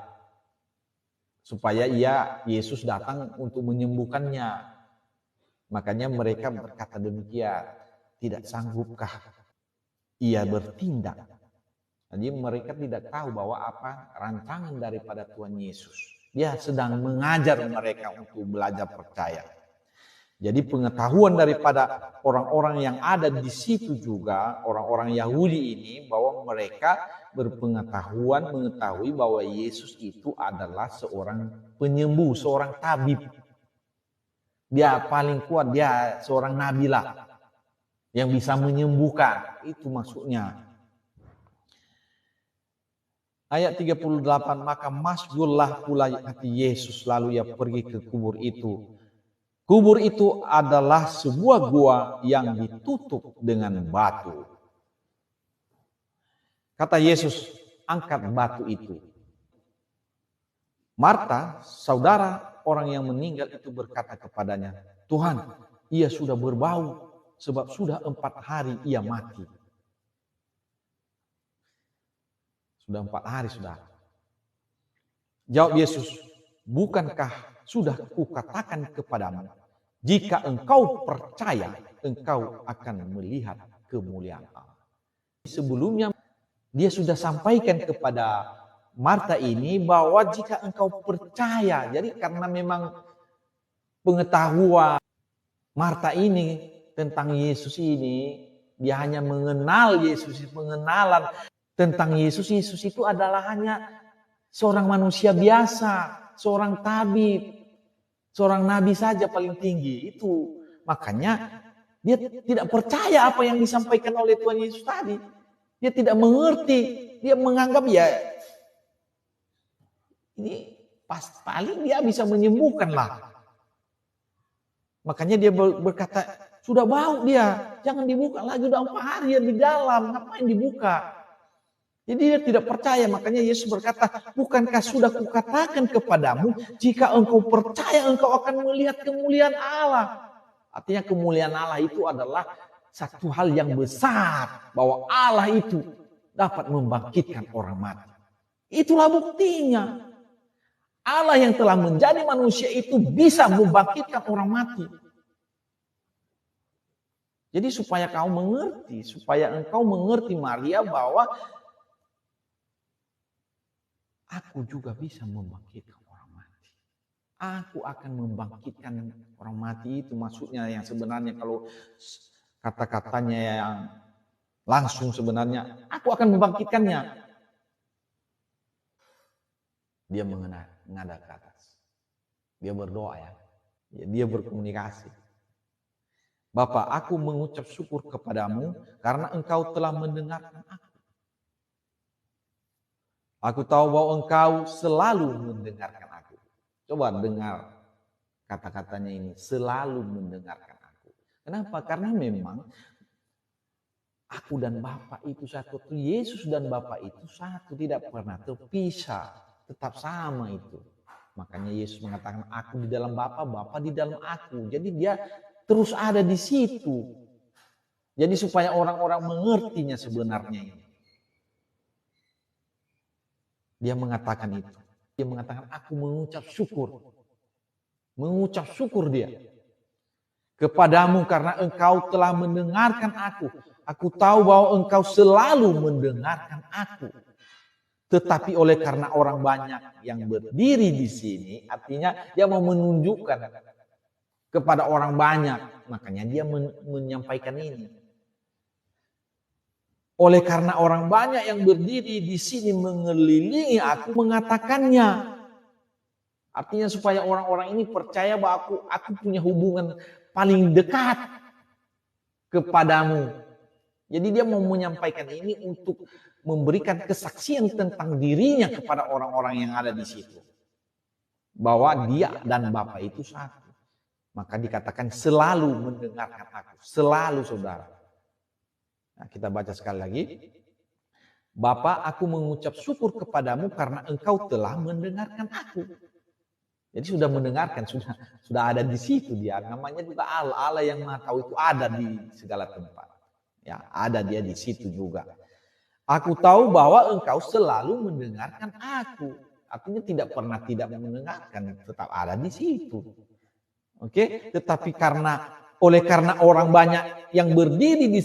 A: Yesus datang untuk menyembuhkannya. Makanya mereka berkata demikian, tidak sanggupkah ia bertindak? Jadi mereka tidak tahu bahwa apa rancangan daripada Tuhan Yesus. Dia sedang mengajar mereka untuk belajar percaya. Jadi pengetahuan daripada orang-orang yang ada di situ juga, orang-orang Yahudi ini, bahwa mereka berpengetahuan mengetahui bahwa Yesus itu adalah seorang penyembuh, seorang tabib. Dia paling kuat, dia seorang nabi lah yang bisa menyembuhkan. Itu maksudnya. Ayat 38, maka masgullah pula hati Yesus, lalu ia pergi ke kubur itu. Kubur itu adalah sebuah gua yang ditutup dengan batu. Kata Yesus, angkat batu itu. Marta, saudara orang yang meninggal itu berkata kepadanya, Tuhan, ia sudah berbau sebab sudah 4 hari ia mati. Sudah 4 hari sudah. Jawab Yesus, bukankah sudah kukatakan kepadamu, jika engkau percaya, engkau akan melihat kemuliaan Allah. Sebelumnya dia sudah sampaikan kepada Marta ini bahwa jika engkau percaya, jadi karena memang pengetahuan Marta ini tentang Yesus ini, dia hanya mengenal Yesus, pengenalan tentang Yesus. Yesus itu adalah hanya seorang manusia biasa, seorang tabib, seorang nabi saja paling tinggi. Itu makanya dia tidak percaya apa yang disampaikan oleh Tuhan Yesus tadi. Dia tidak mengerti, dia menganggap ya ini paling dia bisa menyembuhkan lah. Makanya dia berkata, sudah bau dia, jangan dibuka lagi, udah 4 hari dia di dalam, ngapain dibuka? Jadi dia tidak percaya, makanya Yesus berkata, bukankah sudah kukatakan kepadamu, jika engkau percaya engkau akan melihat kemuliaan Allah. Artinya kemuliaan Allah itu adalah satu hal yang besar, bahwa Allah itu dapat membangkitkan orang mati. Itulah buktinya. Allah yang telah menjadi manusia itu bisa membangkitkan orang mati. Jadi supaya kau mengerti, supaya engkau mengerti Maria bahwa aku juga bisa membangkitkan orang mati. Aku akan membangkitkan orang mati, itu maksudnya yang sebenarnya kalau kata-katanya yang langsung sebenarnya, aku akan membangkitkannya. Dia menghadap ke atas. Dia berdoa ya. Dia berkomunikasi. Bapa, aku mengucap syukur kepadamu karena engkau telah mendengarkan aku. Aku tahu bahwa engkau selalu mendengarkan aku. Coba dengar kata-katanya ini, selalu mendengarkan aku. Kenapa? Karena memang aku dan Bapa itu satu. Yesus dan Bapa itu satu, tidak pernah terpisah. Tetap sama itu. Makanya Yesus mengatakan aku di dalam Bapa, Bapa di dalam aku. Jadi dia terus ada di situ. Jadi supaya orang-orang mengertinya sebenarnya ini. Dia mengatakan itu. Dia mengatakan, aku mengucap syukur. Mengucap syukur dia. Kepadamu karena engkau telah mendengarkan aku. Aku tahu bahwa engkau selalu mendengarkan aku. Tetapi oleh karena orang banyak yang berdiri di sini, artinya dia mau menunjukkan kepada orang banyak. Makanya dia menyampaikan ini. Oleh karena orang banyak yang berdiri di sini mengelilingi aku mengatakannya. Artinya supaya orang-orang ini percaya bahwa aku punya hubungan paling dekat kepadamu. Jadi dia mau menyampaikan ini untuk memberikan kesaksian tentang dirinya kepada orang-orang yang ada di situ. Bahwa dia dan Bapa itu satu. Maka dikatakan selalu mendengarkan aku. Selalu saudara. Nah, kita baca sekali lagi. Bapa, aku mengucap syukur kepadamu karena engkau telah mendengarkan aku. Jadi sudah mendengarkan, sudah ada di situ dia. Namanya juga Allah. Allah yang Maha Tahu itu ada di segala tempat. Ya, ada dia di situ juga. Aku tahu bahwa engkau selalu mendengarkan aku. Artinya tidak pernah tidak mendengarkan, tetap ada di situ. Oke, tetapi oleh karena orang banyak yang berdiri di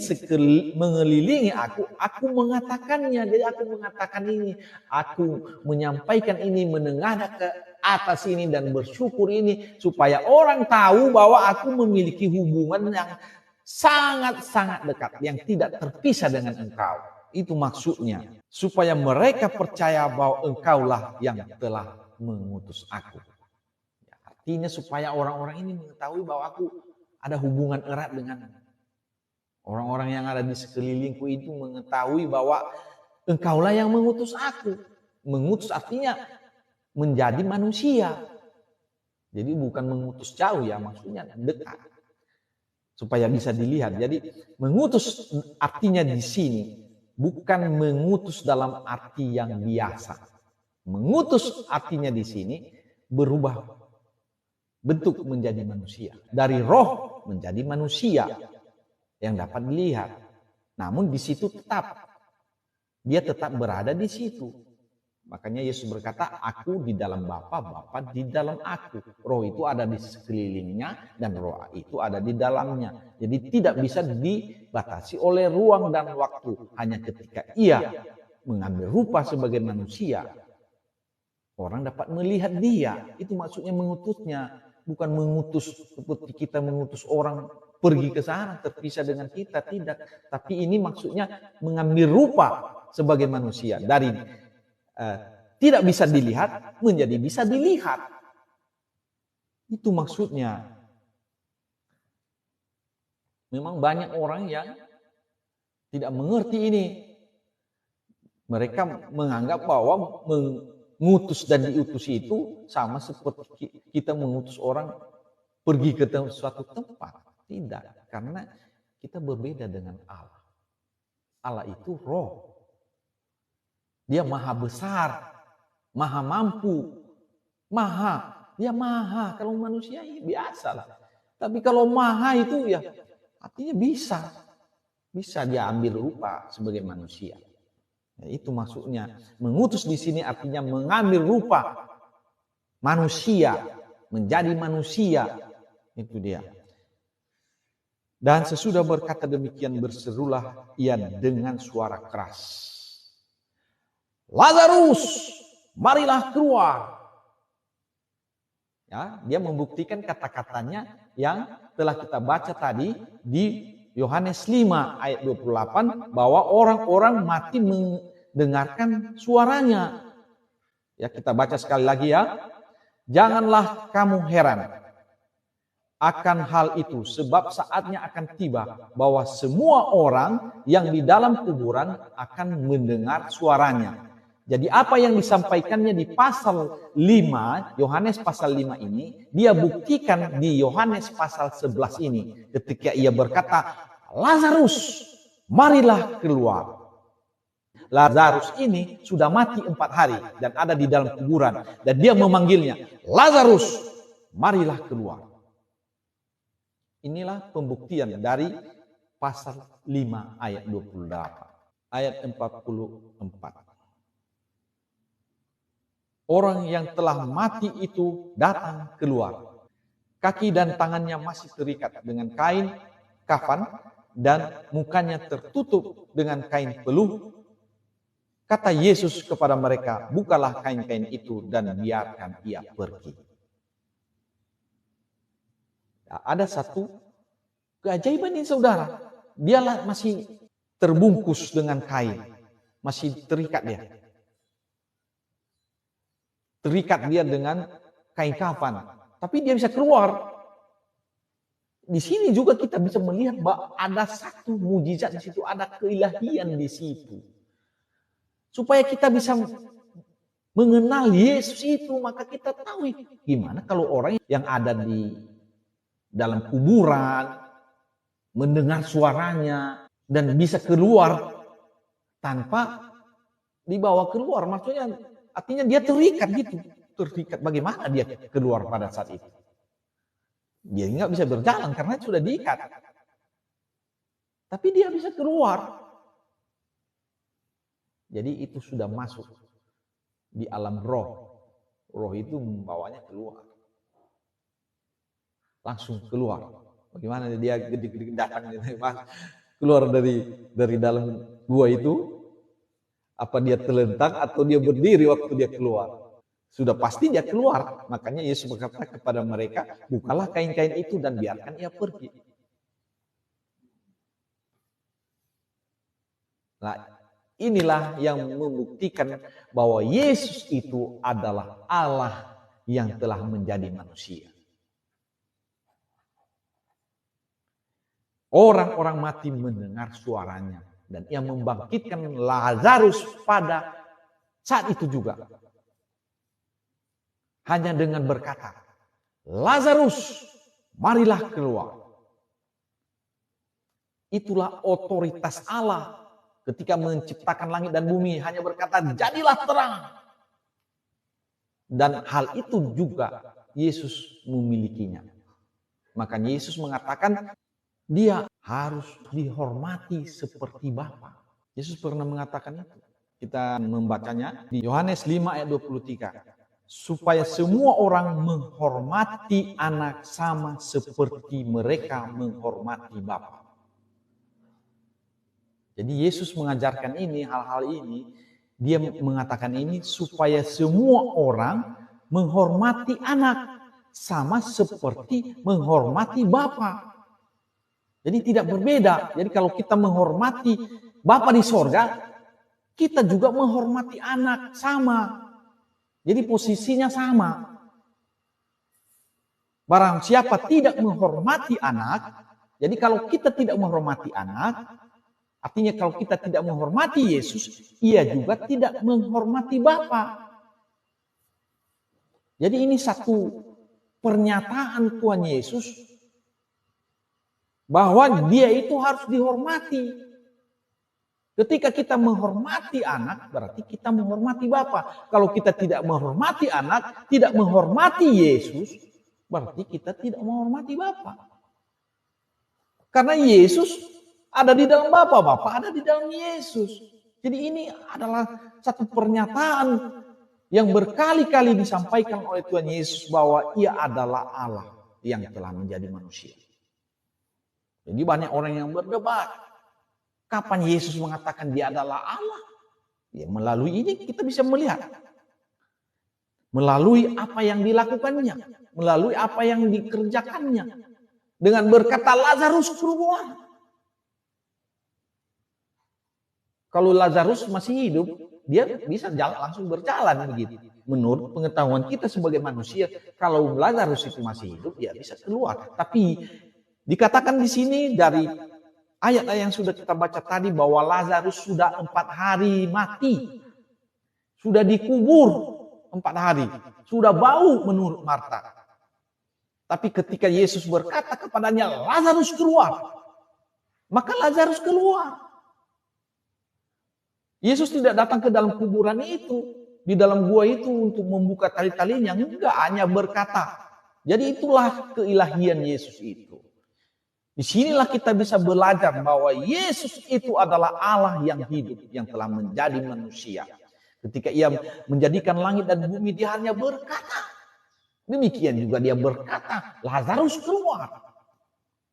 A: mengelilingi aku mengatakannya. Jadi aku mengatakan ini, aku menyampaikan ini, menengadah ke atas ini dan bersyukur ini supaya orang tahu bahwa aku memiliki hubungan yang sangat-sangat dekat, yang tidak terpisah dengan engkau. Itu maksudnya, supaya mereka percaya bahwa engkaulah yang telah mengutus aku. Artinya supaya orang-orang ini mengetahui bahwa aku ada hubungan erat dengan orang-orang yang ada di sekelilingku itu, mengetahui bahwa engkaulah yang mengutus aku. Mengutus artinya menjadi manusia. Jadi bukan mengutus jauh ya, maksudnya dekat. Supaya bisa dilihat. Jadi mengutus artinya di sini bukan mengutus dalam arti yang biasa. Mengutus artinya di sini berubah bentuk menjadi manusia. Dari roh menjadi manusia yang dapat dilihat. Namun di situ dia tetap berada di situ. Makanya Yesus berkata, aku di dalam Bapa, Bapa di dalam aku. Roh itu ada di sekelilingnya dan roh itu ada di dalamnya. Jadi tidak bisa dibatasi oleh ruang dan waktu. Hanya ketika ia mengambil rupa sebagai manusia, orang dapat melihat dia. Itu maksudnya mengutusnya. Bukan mengutus seperti kita mengutus orang pergi ke sana terpisah dengan kita, tidak. Tapi ini maksudnya mengambil rupa sebagai manusia. Dari tidak bisa dilihat menjadi bisa dilihat. Itu maksudnya. Memang banyak orang yang tidak mengerti ini. Mereka menganggap bahwa mengutus dan diutus itu sama seperti kita mengutus orang pergi ke suatu tempat. Tidak, karena kita berbeda dengan Allah. Allah itu roh. Dia maha besar, maha mampu, dia maha. Kalau manusia ya biasa lah. Tapi kalau maha itu ya artinya bisa dia ambil rupa sebagai manusia. Ya, itu maksudnya. Mengutus di sini artinya mengambil rupa manusia, menjadi manusia. Itu dia. Dan sesudah berkata demikian berserulah ia dengan suara keras. Lazarus, marilah keluar. Ya, dia membuktikan kata-katanya yang telah kita baca tadi di Yohanes 5 ayat 28 bahwa orang-orang mati mendengarkan suaranya. Ya, kita baca sekali lagi ya. Janganlah kamu heran akan hal itu, sebab saatnya akan tiba bahwa semua orang yang di dalam kuburan akan mendengar suaranya. Jadi apa yang disampaikannya di pasal 5, Yohanes pasal 5 ini, dia buktikan di Yohanes pasal 11 ini. Ketika ia berkata, Lazarus, marilah keluar. Lazarus ini sudah mati 4 hari dan ada di dalam kuburan. Dan dia memanggilnya, Lazarus, marilah keluar. Inilah pembuktian dari pasal 5 ayat 28. Ayat 44. Orang yang telah mati itu datang keluar. Kaki dan tangannya masih terikat dengan kain kafan dan mukanya tertutup dengan kain peluh. Kata Yesus kepada mereka, bukalah kain-kain itu dan biarkan ia pergi. Nah, ada satu keajaiban ini saudara. Dialah masih terbungkus dengan kain. Masih terikat dia. Terikat dia dengan kain kafan. Tapi dia bisa keluar. Di sini juga kita bisa melihat bahwa ada satu mujizat di situ. Ada keilahian di situ. Supaya kita bisa mengenal Yesus itu, maka kita tahu gimana kalau orang yang ada di dalam kuburan, mendengar suaranya, dan bisa keluar tanpa dibawa keluar. Maksudnya artinya dia terikat gitu. Terikat, bagaimana dia keluar pada saat itu? Dia nggak bisa berjalan karena sudah diikat. Tapi dia bisa keluar. Jadi itu sudah masuk di alam roh. Roh itu membawanya keluar. Langsung keluar. Bagaimana dia gede-gede datang keluar dari dalam gua itu? Apa dia terlentang atau dia berdiri waktu dia keluar? Sudah pasti dia keluar. Makanya Yesus berkata kepada mereka, bukalah kain-kain itu dan biarkan ia pergi. Nah, inilah yang membuktikan bahwa Yesus itu adalah Allah yang telah menjadi manusia. Orang-orang mati mendengar suaranya dan ia membangkitkan Lazarus pada saat itu juga. Hanya dengan berkata, Lazarus, marilah keluar. Itulah otoritas Allah ketika menciptakan langit dan bumi. Hanya berkata, jadilah terang. Dan hal itu juga Yesus memilikinya. Makanya Yesus mengatakan, dia harus dihormati seperti Bapa. Yesus pernah mengatakan itu. Kita membacanya di Yohanes 5 ayat 23. Supaya semua orang menghormati anak sama seperti mereka menghormati Bapa. Jadi Yesus mengajarkan ini, hal-hal ini, dia mengatakan ini supaya semua orang menghormati anak sama seperti menghormati Bapa. Jadi tidak berbeda. Jadi kalau kita menghormati Bapa di sorga, kita juga menghormati anak sama. Jadi posisinya sama. Barang siapa tidak menghormati anak, jadi kalau kita tidak menghormati anak, artinya kalau kita tidak menghormati Yesus, ia juga tidak menghormati Bapa. Jadi ini satu pernyataan Tuhan Yesus bahwa dia itu harus dihormati. Ketika kita menghormati anak, berarti kita menghormati Bapa. Kalau kita tidak menghormati anak, tidak menghormati Yesus, berarti kita tidak menghormati Bapa. Karena Yesus ada di dalam Bapa, Bapa ada di dalam Yesus. Jadi ini adalah satu pernyataan yang berkali-kali disampaikan oleh Tuhan Yesus bahwa ia adalah Allah yang telah menjadi manusia. Jadi banyak orang yang berdebat. Kapan Yesus mengatakan dia adalah Allah? Ya, melalui ini kita bisa melihat. Melalui apa yang dilakukannya. Melalui apa yang dikerjakannya. Dengan berkata Lazarus keluar. Kalau Lazarus masih hidup, dia bisa langsung berjalan begitu. Menurut pengetahuan kita sebagai manusia, kalau Lazarus itu masih hidup, dia bisa keluar. Tapi dikatakan di sini dari ayat-ayat yang sudah kita baca tadi bahwa Lazarus sudah 4 hari mati. Sudah dikubur 4 hari. Sudah bau menurut Marta. Tapi ketika Yesus berkata kepadanya, Lazarus keluar. Maka Lazarus keluar. Yesus tidak datang ke dalam kuburan itu. Di dalam gua itu untuk membuka tali-talinya. Enggak, hanya berkata. Jadi itulah keilahian Yesus itu. Disinilah kita bisa belajar bahwa Yesus itu adalah Allah yang hidup, yang telah menjadi manusia. Ketika ia menjadikan langit dan bumi, dia hanya berkata. Demikian juga dia berkata, Lazarus keluar.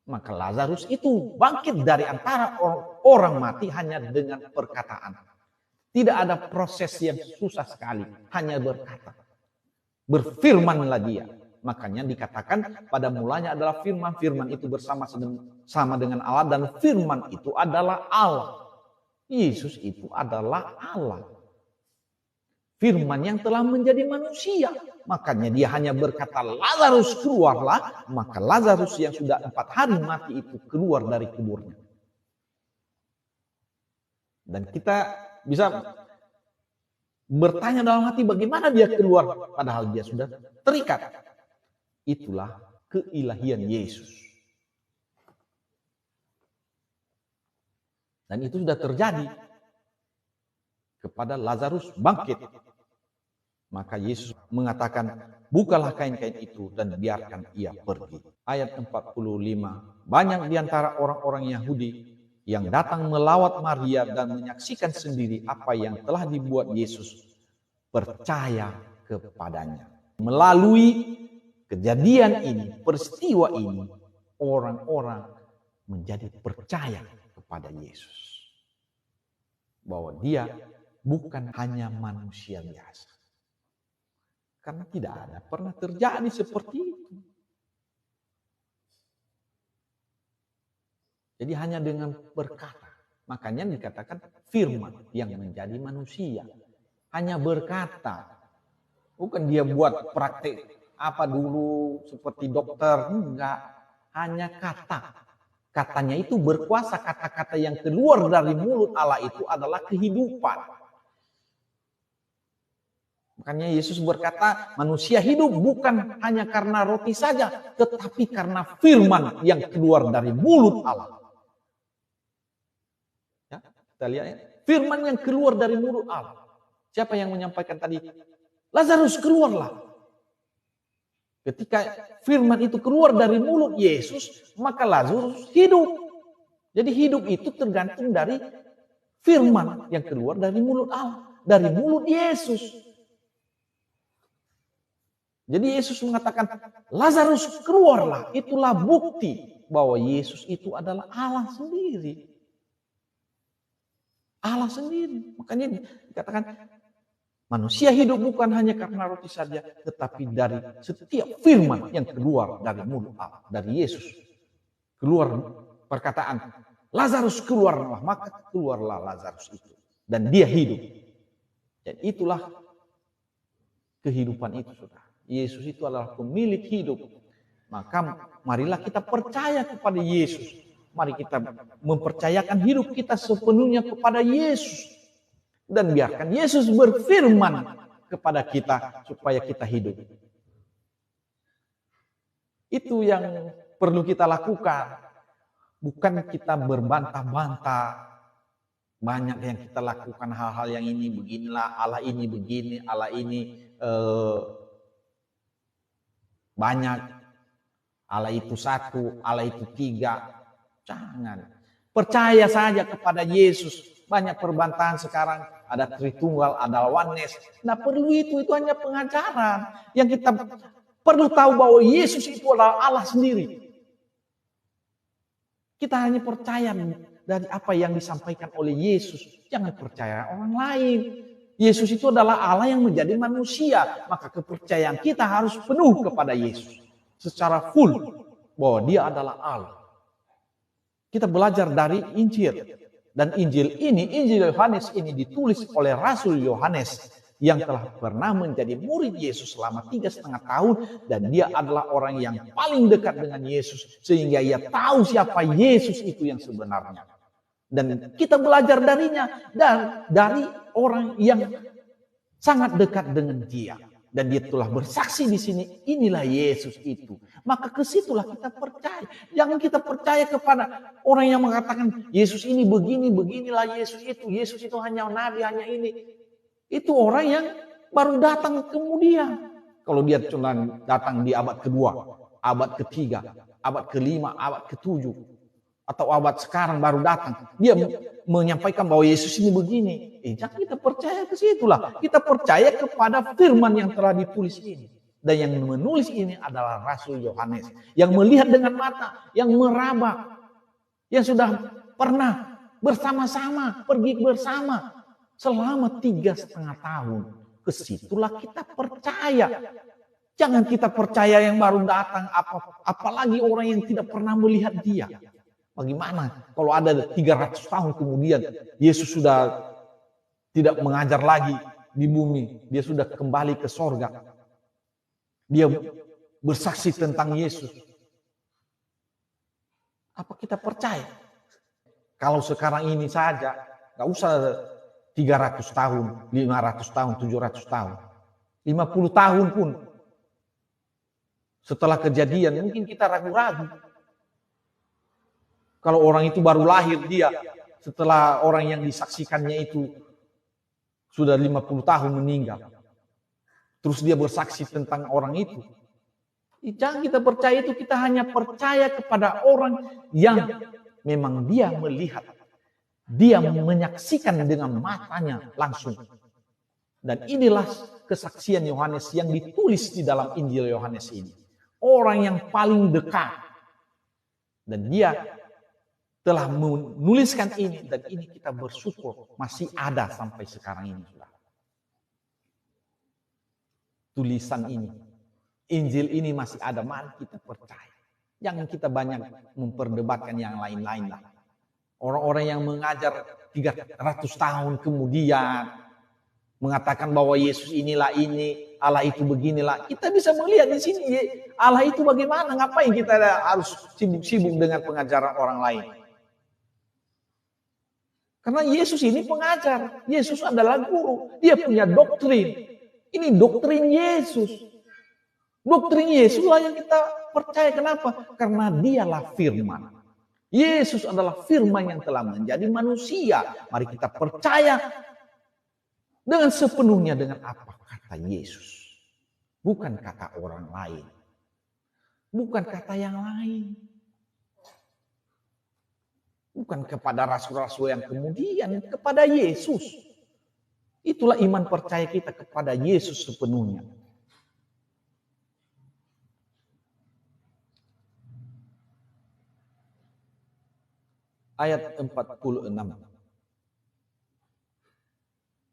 A: Maka Lazarus itu bangkit dari antara orang mati hanya dengan perkataan. Tidak ada proses yang susah sekali, hanya berkata. Berfirmanlah dia. Makanya dikatakan pada mulanya adalah firman. Firman itu sama dengan Allah dan firman itu adalah Allah. Yesus itu adalah Allah. Firman yang telah menjadi manusia. Makanya dia hanya berkata, Lazarus keluarlah. Maka Lazarus yang sudah 4 hari mati itu keluar dari kuburnya. Dan kita bisa bertanya dalam hati bagaimana dia keluar. Padahal dia sudah terikat. Itulah keilahian Yesus. Dan itu sudah terjadi kepada Lazarus bangkit. Maka Yesus mengatakan, bukalah kain-kain itu dan biarkan ia pergi. Ayat 45, banyak di antara orang-orang Yahudi yang datang melawat Maria dan menyaksikan sendiri apa yang telah dibuat Yesus percaya kepadanya. Melalui kejadian ini, peristiwa ini, orang-orang menjadi percaya kepada Yesus. Bahwa dia bukan hanya manusia biasa. Karena tidak ada pernah terjadi seperti itu. Jadi hanya dengan berkata. Makanya dikatakan firman yang menjadi manusia. Hanya berkata. Bukan dia buat praktik apa dulu seperti dokter. Enggak. Hanya kata. Katanya itu berkuasa. Kata-kata yang keluar dari mulut Allah itu adalah kehidupan. Makanya Yesus berkata, manusia hidup bukan hanya karena roti saja, tetapi karena firman yang keluar dari mulut Allah. Ya, kita lihat ya. Firman yang keluar dari mulut Allah. Siapa yang menyampaikan tadi? Lazarus keluarlah. Ketika firman itu keluar dari mulut Yesus, maka Lazarus hidup. Jadi hidup itu tergantung dari firman yang keluar dari mulut Allah. Dari mulut Yesus. Jadi Yesus mengatakan, Lazarus keluarlah. Itulah bukti bahwa Yesus itu adalah Allah sendiri. Allah sendiri. Makanya dikatakan, manusia hidup bukan hanya karena roti saja, tetapi dari setiap firman yang keluar dari mulut Allah, dari Yesus. Keluar perkataan, Lazarus keluarlah, maka keluarlah Lazarus itu. Dan dia hidup. Dan itulah kehidupan itu, saudara. Yesus itu adalah pemilik hidup. Maka marilah kita percaya kepada Yesus. Mari kita mempercayakan hidup kita sepenuhnya kepada Yesus. Dan biarkan Yesus berfirman kepada kita supaya kita hidup. Itu yang perlu kita lakukan. Bukan kita berbantah-bantah. Banyak yang kita lakukan hal-hal yang ini beginilah, Allah ini begini, Allah ini banyak, Allah itu satu, Allah itu tiga. Jangan. Percaya saja kepada Yesus. Banyak perbantahan sekarang. Ada Tritunggal, ada oneness. Nah perlu itu hanya pengajaran. Yang kita perlu tahu bahwa Yesus itu adalah Allah sendiri. Kita hanya percaya dari apa yang disampaikan oleh Yesus. Jangan percaya orang lain. Yesus itu adalah Allah yang menjadi manusia. Maka kepercayaan kita harus penuh kepada Yesus. Secara full. Bahwa dia adalah Allah. Kita belajar dari Injil. Dan Injil Yohanes ini ditulis oleh Rasul Yohanes. Yang telah pernah menjadi murid Yesus selama 3,5 tahun. Dan dia adalah orang yang paling dekat dengan Yesus. Sehingga ia tahu siapa Yesus itu yang sebenarnya. Dan kita belajar darinya. Dan dari orang yang sangat dekat dengan dia. Dan dia telah bersaksi di sini. Inilah Yesus itu. Maka kesitulah kita percaya. Jangan kita percaya kepada orang yang mengatakan Yesus ini begini, beginilah Yesus itu. Yesus itu hanya nabi, hanya ini. Itu orang yang baru datang kemudian. Kalau dia cuma datang di abad kedua, abad ketiga, abad kelima, abad ketujuh. atau abad sekarang baru datang, dia menyampaikan bahwa Yesus ini begini. Jangan kita percaya ke situlah. Kita percaya kepada firman yang telah ditulis ini. Dan yang menulis ini adalah Rasul Yohanes. Yang melihat dengan mata, yang meraba, yang sudah pernah bersama-sama, pergi bersama selama 3,5 tahun. Kesitulah kita percaya. Jangan kita percaya yang baru datang, apalagi orang yang tidak pernah melihat dia. Bagaimana kalau ada 300 tahun kemudian Yesus sudah tidak mengajar lagi di bumi, dia sudah kembali ke sorga. Dia bersaksi tentang Yesus. Apa kita percaya? Kalau sekarang ini saja, gak usah 300 tahun, 500 tahun, 700 tahun. 50 tahun pun. Setelah kejadian, mungkin kita ragu-ragu. Kalau orang itu baru lahir dia, setelah orang yang disaksikannya itu sudah 50 tahun meninggal. Terus dia bersaksi tentang orang itu. Jangan kita percaya itu, kita hanya percaya kepada orang yang memang dia melihat. Dia menyaksikan dengan matanya langsung. Dan inilah kesaksian Yohanes yang ditulis di dalam Injil Yohanes ini. Orang yang paling dekat. Dan dia telah menuliskan ini, dan ini kita bersyukur masih ada sampai sekarang ini. Tulisan ini, Injil ini masih ada, mari kita percaya. Jangan kita banyak memperdebatkan yang lain-lain lah. Orang-orang yang mengajar 300 tahun kemudian mengatakan bahwa Yesus inilah ini, Allah itu beginilah. Kita bisa melihat di sini Allah itu bagaimana, ngapain kita harus sibuk-sibuk dengan pengajaran orang lain. Karena Yesus ini pengajar, Yesus adalah guru, dia punya doktrin. Ini doktrin Yesus. Doktrin Yesus lah yang kita percaya. Kenapa? Karena dialah firman. Yesus adalah firman yang telah menjadi manusia. Mari kita percaya dengan sepenuhnya dengan apa kata Yesus. Bukan kata orang lain. Bukan kata yang lain. Bukan kepada rasul-rasul yang kemudian, kepada Yesus. Itulah iman percaya kita kepada Yesus sepenuhnya. Ayat 46.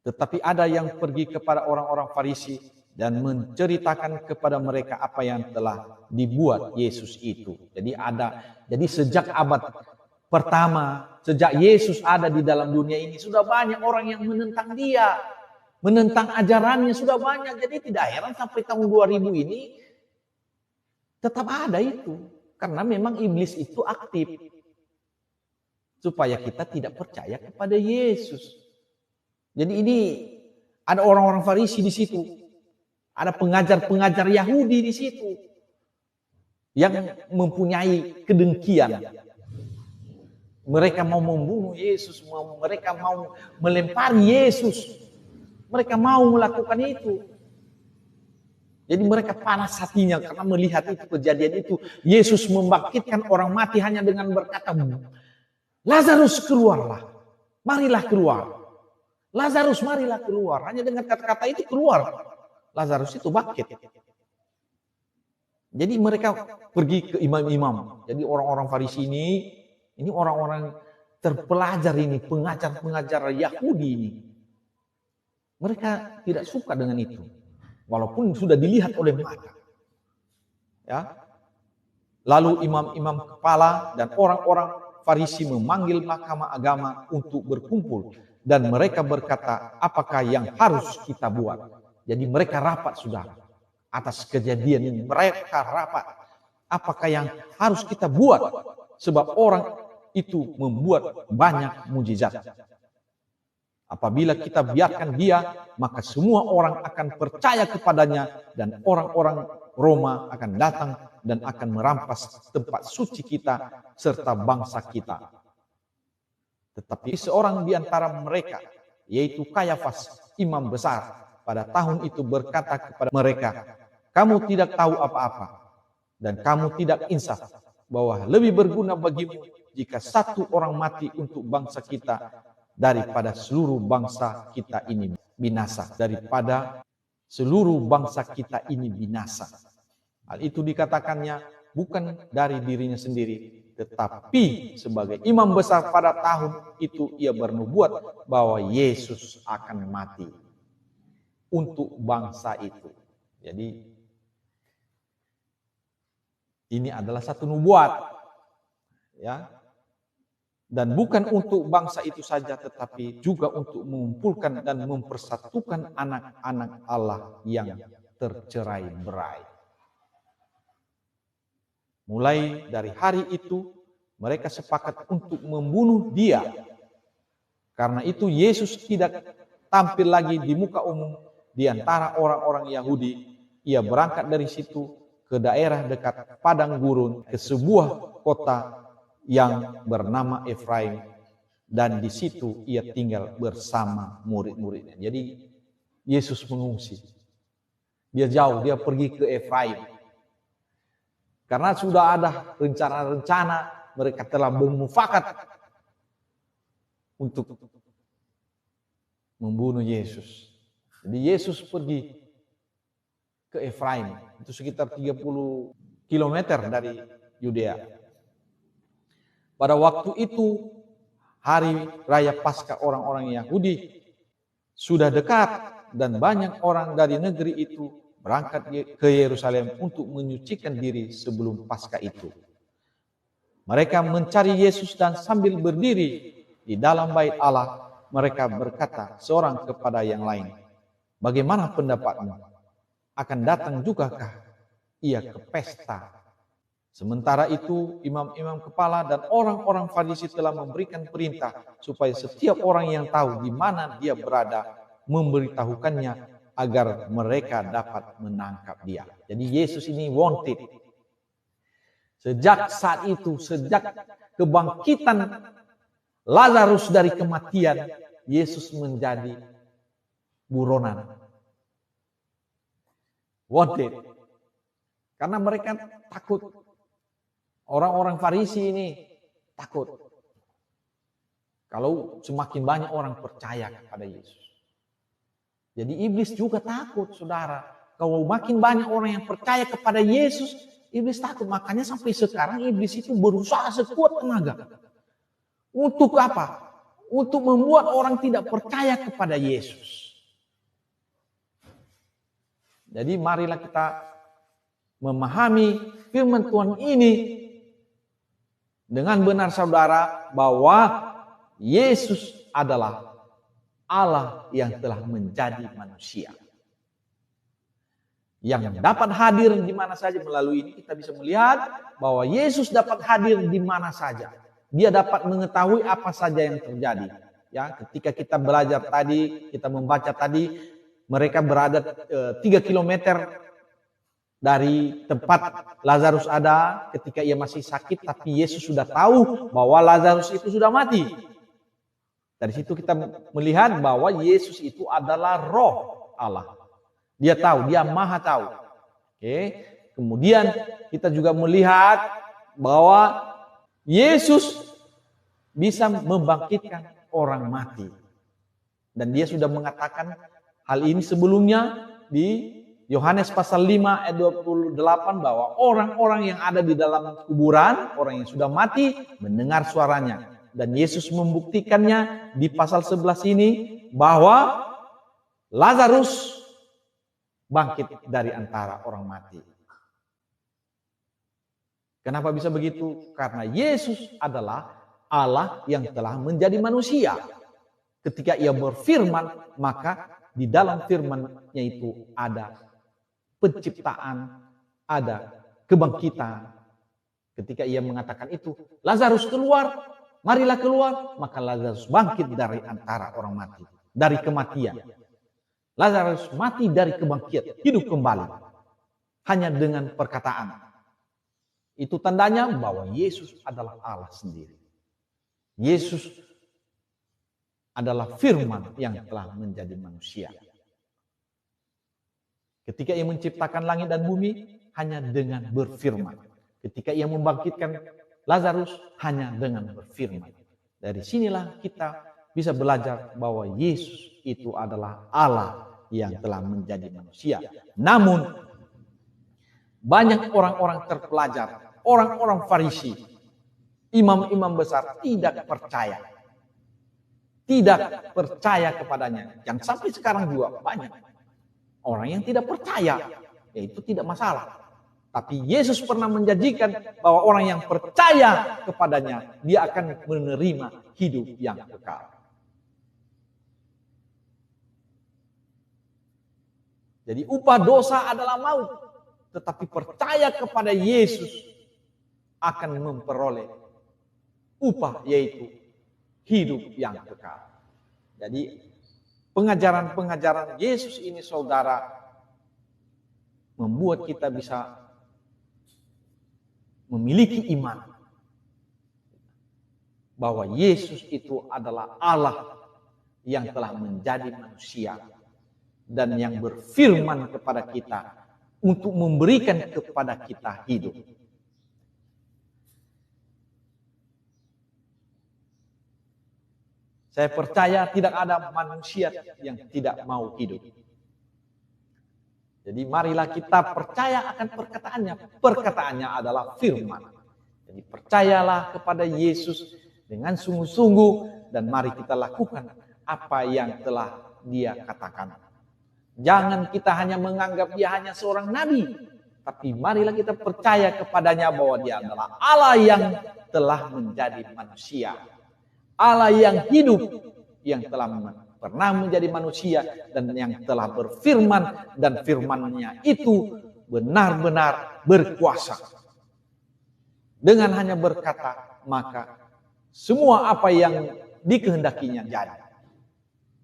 A: Tetapi ada yang pergi kepada orang-orang Farisi dan menceritakan kepada mereka apa yang telah dibuat Yesus itu. Jadi sejak abad pertama, sejak Yesus ada di dalam dunia ini, sudah banyak orang yang menentang dia. Menentang ajarannya sudah banyak. Jadi tidak heran sampai tahun 2000 ini tetap ada itu. Karena memang iblis itu aktif. Supaya kita tidak percaya kepada Yesus. Jadi ini ada orang-orang Farisi di situ. Ada pengajar-pengajar Yahudi di situ. Yang mempunyai kedengkian. Mereka mau membunuh Yesus, mereka mau melempari Yesus. Mereka mau melakukan itu. Jadi mereka panas hatinya karena melihat itu kejadian itu. Yesus membangkitkan orang mati hanya dengan berkata, Lazarus keluarlah, marilah keluar. Lazarus marilah keluar. Hanya dengan kata-kata itu keluar. Lazarus itu bangkit. Jadi mereka pergi ke imam-imam. Jadi orang-orang Farisi ini orang-orang terpelajar ini, pengajar-pengajar Yahudi ini. Mereka tidak suka dengan itu. Walaupun sudah dilihat oleh mata. Ya. Lalu imam-imam kepala dan orang-orang Farisi memanggil mahkamah agama untuk berkumpul. Dan mereka berkata, apakah yang harus kita buat? Jadi mereka rapat sudah. Atas kejadian ini, mereka rapat. Apakah yang harus kita buat? Sebab orang itu membuat banyak mujizat. Apabila kita biarkan dia, maka semua orang akan percaya kepadanya dan orang-orang Roma akan datang dan akan merampas tempat suci kita serta bangsa kita. Tetapi seorang di antara mereka, yaitu Kayafas, imam besar, pada tahun itu berkata kepada mereka, kamu tidak tahu apa-apa dan kamu tidak insaf bahwa lebih berguna bagimu jika satu orang mati untuk bangsa kita daripada seluruh bangsa kita ini binasa. Daripada seluruh bangsa kita ini binasa. Hal itu dikatakannya bukan dari dirinya sendiri, tetapi sebagai imam besar pada tahun itu ia bernubuat bahwa Yesus akan mati untuk bangsa itu. Jadi ini adalah satu nubuat, ya, dan bukan untuk bangsa itu saja, tetapi juga untuk mengumpulkan dan mempersatukan anak-anak Allah yang tercerai-berai. Mulai dari hari itu, mereka sepakat untuk membunuh dia. Karena itu Yesus tidak tampil lagi di muka umum di antara orang-orang Yahudi. Ia berangkat dari situ ke daerah dekat padang gurun, ke sebuah kota yang bernama Efraim, dan di situ ia tinggal bersama murid-muridnya. Jadi Yesus mengungsi. Dia jauh, dia pergi ke Efraim. Karena sudah ada rencana-rencana, mereka telah bermufakat untuk membunuh Yesus. Jadi Yesus pergi ke Efraim, itu sekitar 30 km dari Yudea. Pada waktu itu, hari raya Paskah orang-orang Yahudi sudah dekat, dan banyak orang dari negeri itu berangkat ke Yerusalem untuk menyucikan diri sebelum Paskah itu. Mereka mencari Yesus dan sambil berdiri di dalam bait Allah, mereka berkata seorang kepada yang lain, "Bagaimana pendapatmu? Akan datang jugakah ia ke pesta?" Sementara itu, imam-imam kepala dan orang-orang Farisi telah memberikan perintah supaya setiap orang yang tahu di mana dia berada memberitahukannya agar mereka dapat menangkap dia. Jadi Yesus ini wanted. Sejak saat itu, sejak kebangkitan Lazarus dari kematian, Yesus menjadi buronan. Wanted. Karena mereka takut. Orang-orang Farisi ini takut. Kalau semakin banyak orang percaya kepada Yesus. Jadi iblis juga takut, saudara. Kalau makin banyak orang yang percaya kepada Yesus, iblis takut. Makanya sampai sekarang iblis itu berusaha sekuat tenaga. Untuk apa? Untuk membuat orang tidak percaya kepada Yesus. Jadi marilah kita memahami firman Tuhan ini dengan benar, saudara, bahwa Yesus adalah Allah yang telah menjadi manusia. Yang dapat hadir di mana saja. Melalui ini kita bisa melihat bahwa Yesus dapat hadir di mana saja. Dia dapat mengetahui apa saja yang terjadi. Ya, ketika kita belajar tadi, kita membaca tadi, mereka berada 3 kilometer dari tempat Lazarus ada ketika ia masih sakit, tapi Yesus sudah tahu bahwa Lazarus itu sudah mati. Dari situ kita melihat bahwa Yesus itu adalah Roh Allah. Dia tahu, dia maha tahu. Oke. Kemudian kita juga melihat bahwa Yesus bisa membangkitkan orang mati. Dan dia sudah mengatakan hal ini sebelumnya di Yohanes pasal 5 ayat 28 bahwa orang-orang yang ada di dalam kuburan, orang yang sudah mati, mendengar suaranya. Dan Yesus membuktikannya di pasal 11 ini bahwa Lazarus bangkit dari antara orang mati. Kenapa bisa begitu? Karena Yesus adalah Allah yang telah menjadi manusia. Ketika ia berfirman, maka di dalam firman-Nya itu ada penciptaan, ada kebangkitan. Ketika ia mengatakan itu, Lazarus keluar, marilah keluar, maka Lazarus bangkit dari antara orang mati, dari kematian. Lazarus mati dari kebangkitan, hidup kembali. Hanya dengan perkataan. Itu tandanya bahwa Yesus adalah Allah sendiri. Yesus adalah firman yang telah menjadi manusia. Ketika ia menciptakan langit dan bumi, hanya dengan berfirman. Ketika ia membangkitkan Lazarus hanya dengan berfirman. Dari sinilah kita bisa belajar bahwa Yesus itu adalah Allah yang telah menjadi manusia. Namun banyak orang-orang terpelajar, orang-orang Farisi, imam-imam besar tidak percaya. Tidak percaya kepadanya. Yang sampai sekarang juga banyak orang yang tidak percaya. Ya itu tidak masalah. Tapi Yesus pernah menjanjikan bahwa orang yang percaya kepadanya, dia akan menerima hidup yang kekal. Jadi upah dosa adalah maut. Tetapi percaya kepada Yesus akan memperoleh upah, yaitu hidup yang kekal. Jadi pengajaran-pengajaran Yesus ini, saudara, membuat kita bisa memiliki iman bahwa Yesus itu adalah Allah yang telah menjadi manusia dan yang berfirman kepada kita untuk memberikan kepada kita hidup. Saya percaya tidak ada manusia yang tidak mau hidup. Jadi marilah kita percaya akan perkataannya. Perkataannya adalah firman. Jadi percayalah kepada Yesus dengan sungguh-sungguh dan mari kita lakukan apa yang telah Dia katakan. Jangan kita hanya menganggap Dia hanya seorang nabi, tapi marilah kita percaya kepadanya bahwa Dia adalah Allah yang telah menjadi manusia. Allah yang hidup, yang telah pernah menjadi manusia dan yang telah berfirman, dan firman-Nya itu benar-benar berkuasa. Dengan hanya berkata, maka semua apa yang dikehendakinya jadi.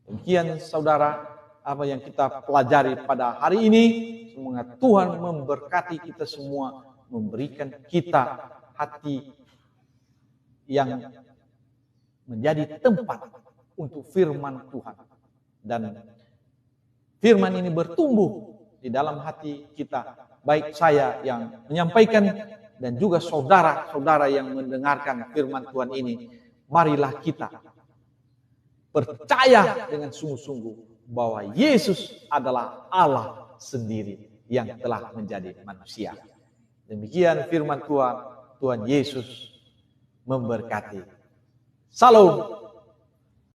A: Demikian saudara, apa yang kita pelajari pada hari ini. Semoga Tuhan memberkati kita semua, memberikan kita hati yang menjadi tempat untuk firman Tuhan. Dan firman ini bertumbuh di dalam hati kita. Baik saya yang menyampaikan dan juga saudara-saudara yang mendengarkan firman Tuhan ini. Marilah kita percaya dengan sungguh-sungguh bahwa Yesus adalah Allah sendiri yang telah menjadi manusia. Demikian firman Tuhan. Tuhan Yesus memberkati. Salam.